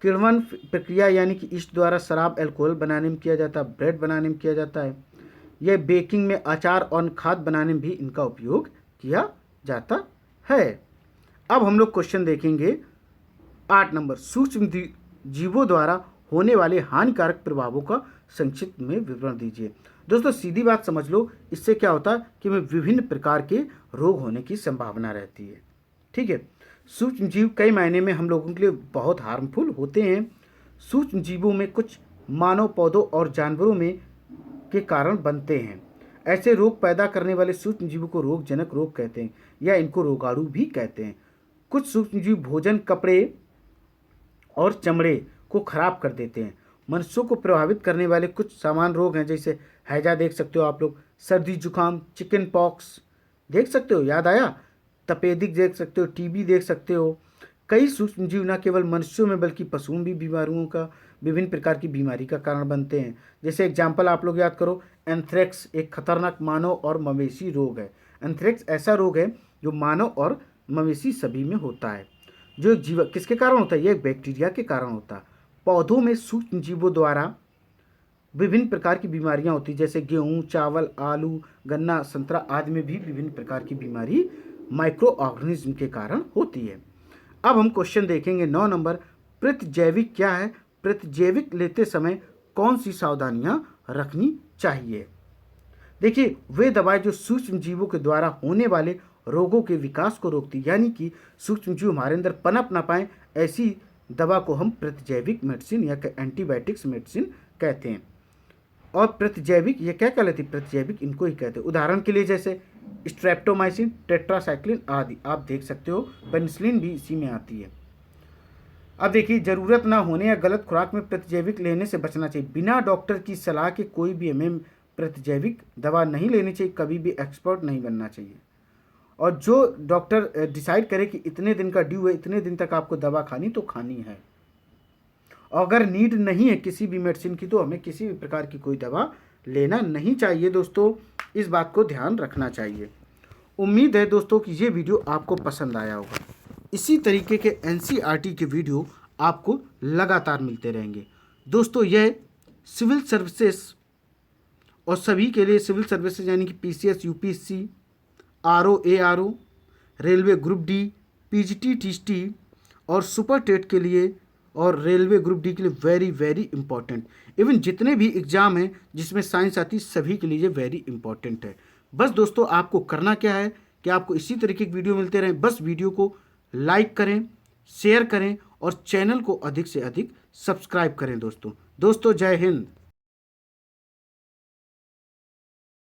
Speaker 1: किण्वन प्रक्रिया यानी कि ईस्ट द्वारा शराब अल्कोहल बनाने में किया जाता है, ब्रेड बनाने में किया जाता है। यह बेकिंग में अचार और खाद बनाने में भी इनका उपयोग किया जाता है। अब हम लोग क्वेश्चन देखेंगे 8 नंबर, सूक्ष्म जीवों द्वारा होने वाले हानिकारक प्रभावों का संक्षिप्त में विवरण दीजिए। दोस्तों सीधी बात समझ लो, इससे क्या होता है कि में विभिन्न प्रकार के रोग होने की संभावना रहती है। ठीक है, सूक्ष्म जीव कई मायने में हम लोगों के लिए बहुत हार्मफुल होते हैं। सूक्ष्म जीवों में कुछ मानव, पौधों और जानवरों में के कारण बनते हैं। ऐसे रोग पैदा करने वाले सूक्ष्म जीवों को रोगजनक रोग कहते हैं या इनको रोगाणु भी कहते हैं। कुछ सूक्ष्म जीव भोजन, कपड़े और चमड़े को खराब कर देते हैं। मनुष्यों को प्रभावित करने वाले कुछ सामान्य रोग हैं, जैसे हैजा देख सकते हो आप लोग, सर्दी जुकाम, चिकन पॉक्स, देख सकते हो, याद आया? तपेदिक देख सकते हो, टीबी देख सकते हो। कई सूक्ष्म जीव न केवल मनुष्यों में बल्कि पशुओं भी बीमारियों का, विभिन्न प्रकार की बीमारी का कारण बनते हैं। जैसे एग्जाम्पल आप लोग याद करो, एंथ्रेक्स एक खतरनाक मानव और मवेशी रोग है। एंथ्रेक्स ऐसा रोग है जो मानव और मवेशी सभी में होता है। जो एक जीव किसके कारण होता है? ये एक बैक्टीरिया के कारण होता है। पौधों में सूक्ष्म जीवों द्वारा विभिन्न प्रकार की बीमारियां होती हैं, जैसे गेहूं, चावल, आलू, गन्ना, संतरा आदि में भी विभिन्न प्रकार की बीमारी माइक्रो ऑर्गेनिज्म के कारण होती है। अब हम क्वेश्चन देखेंगे 9 नंबर, प्रतिजैविक क्या है? प्रतिजैविक लेते समय कौन सी सावधानियां रखनी चाहिए? देखिए, वे दवाएं जो सूक्ष्म जीवों के द्वारा होने वाले रोगों के विकास को रोकती, यानी कि सूक्ष्म जीव हमारे अंदर पनप ना पाए, ऐसी दवा को हम प्रतिजैविक मेडिसिन या एंटीबायोटिक्स मेडिसिन कहते हैं। और प्रतिजैविक ये क्या कहलाती है? प्रतिजैविक इनको ही कहते हैं। उदाहरण के लिए जैसे स्ट्रेप्टोमाइसिन, टेट्रासाइक्लिन आदि आप देख सकते हो। पेनिसिलिन भी इसी में आती है। अब देखिए, जरूरत ना होने या गलत खुराक में प्रतिजैविक लेने से बचना चाहिए। बिना डॉक्टर की सलाह के कोई भी हमें प्रतिजैविक दवा नहीं लेनी चाहिए, कभी भी एक्सपर्ट नहीं बनना चाहिए। और जो डॉक्टर डिसाइड करे कि इतने दिन का ड्यू है, इतने दिन तक आपको दवा खानी तो खानी है। अगर नीड नहीं है किसी भी मेडिसिन की तो हमें किसी भी प्रकार की कोई दवा लेना नहीं चाहिए। दोस्तों, इस बात को ध्यान रखना चाहिए। उम्मीद है दोस्तों कि ये वीडियो आपको पसंद आया होगा। इसी तरीके के एनसीईआरटी के वीडियो आपको लगातार मिलते रहेंगे। दोस्तों, यह सिविल सर्विसेज और सभी के लिए सिविल सर्विसेज यानी कि PCS, UPSC, RO, ARO, railway group D, PGT, TST और सुपर टेट के लिए और रेलवे ग्रुप डी के लिए वेरी वेरी इंपॉर्टेंट। इवन जितने भी एग्जाम हैं जिसमें साइंस आती है सभी के लिए ये वेरी इंपॉर्टेंट है। बस दोस्तों, आपको करना क्या है कि आपको इसी तरीके की वीडियो मिलते रहें। बस वीडियो को लाइक करें, शेयर करें और चैनल को अधिक से अधिक सब्सक्राइब करें। दोस्तों जय हिंद।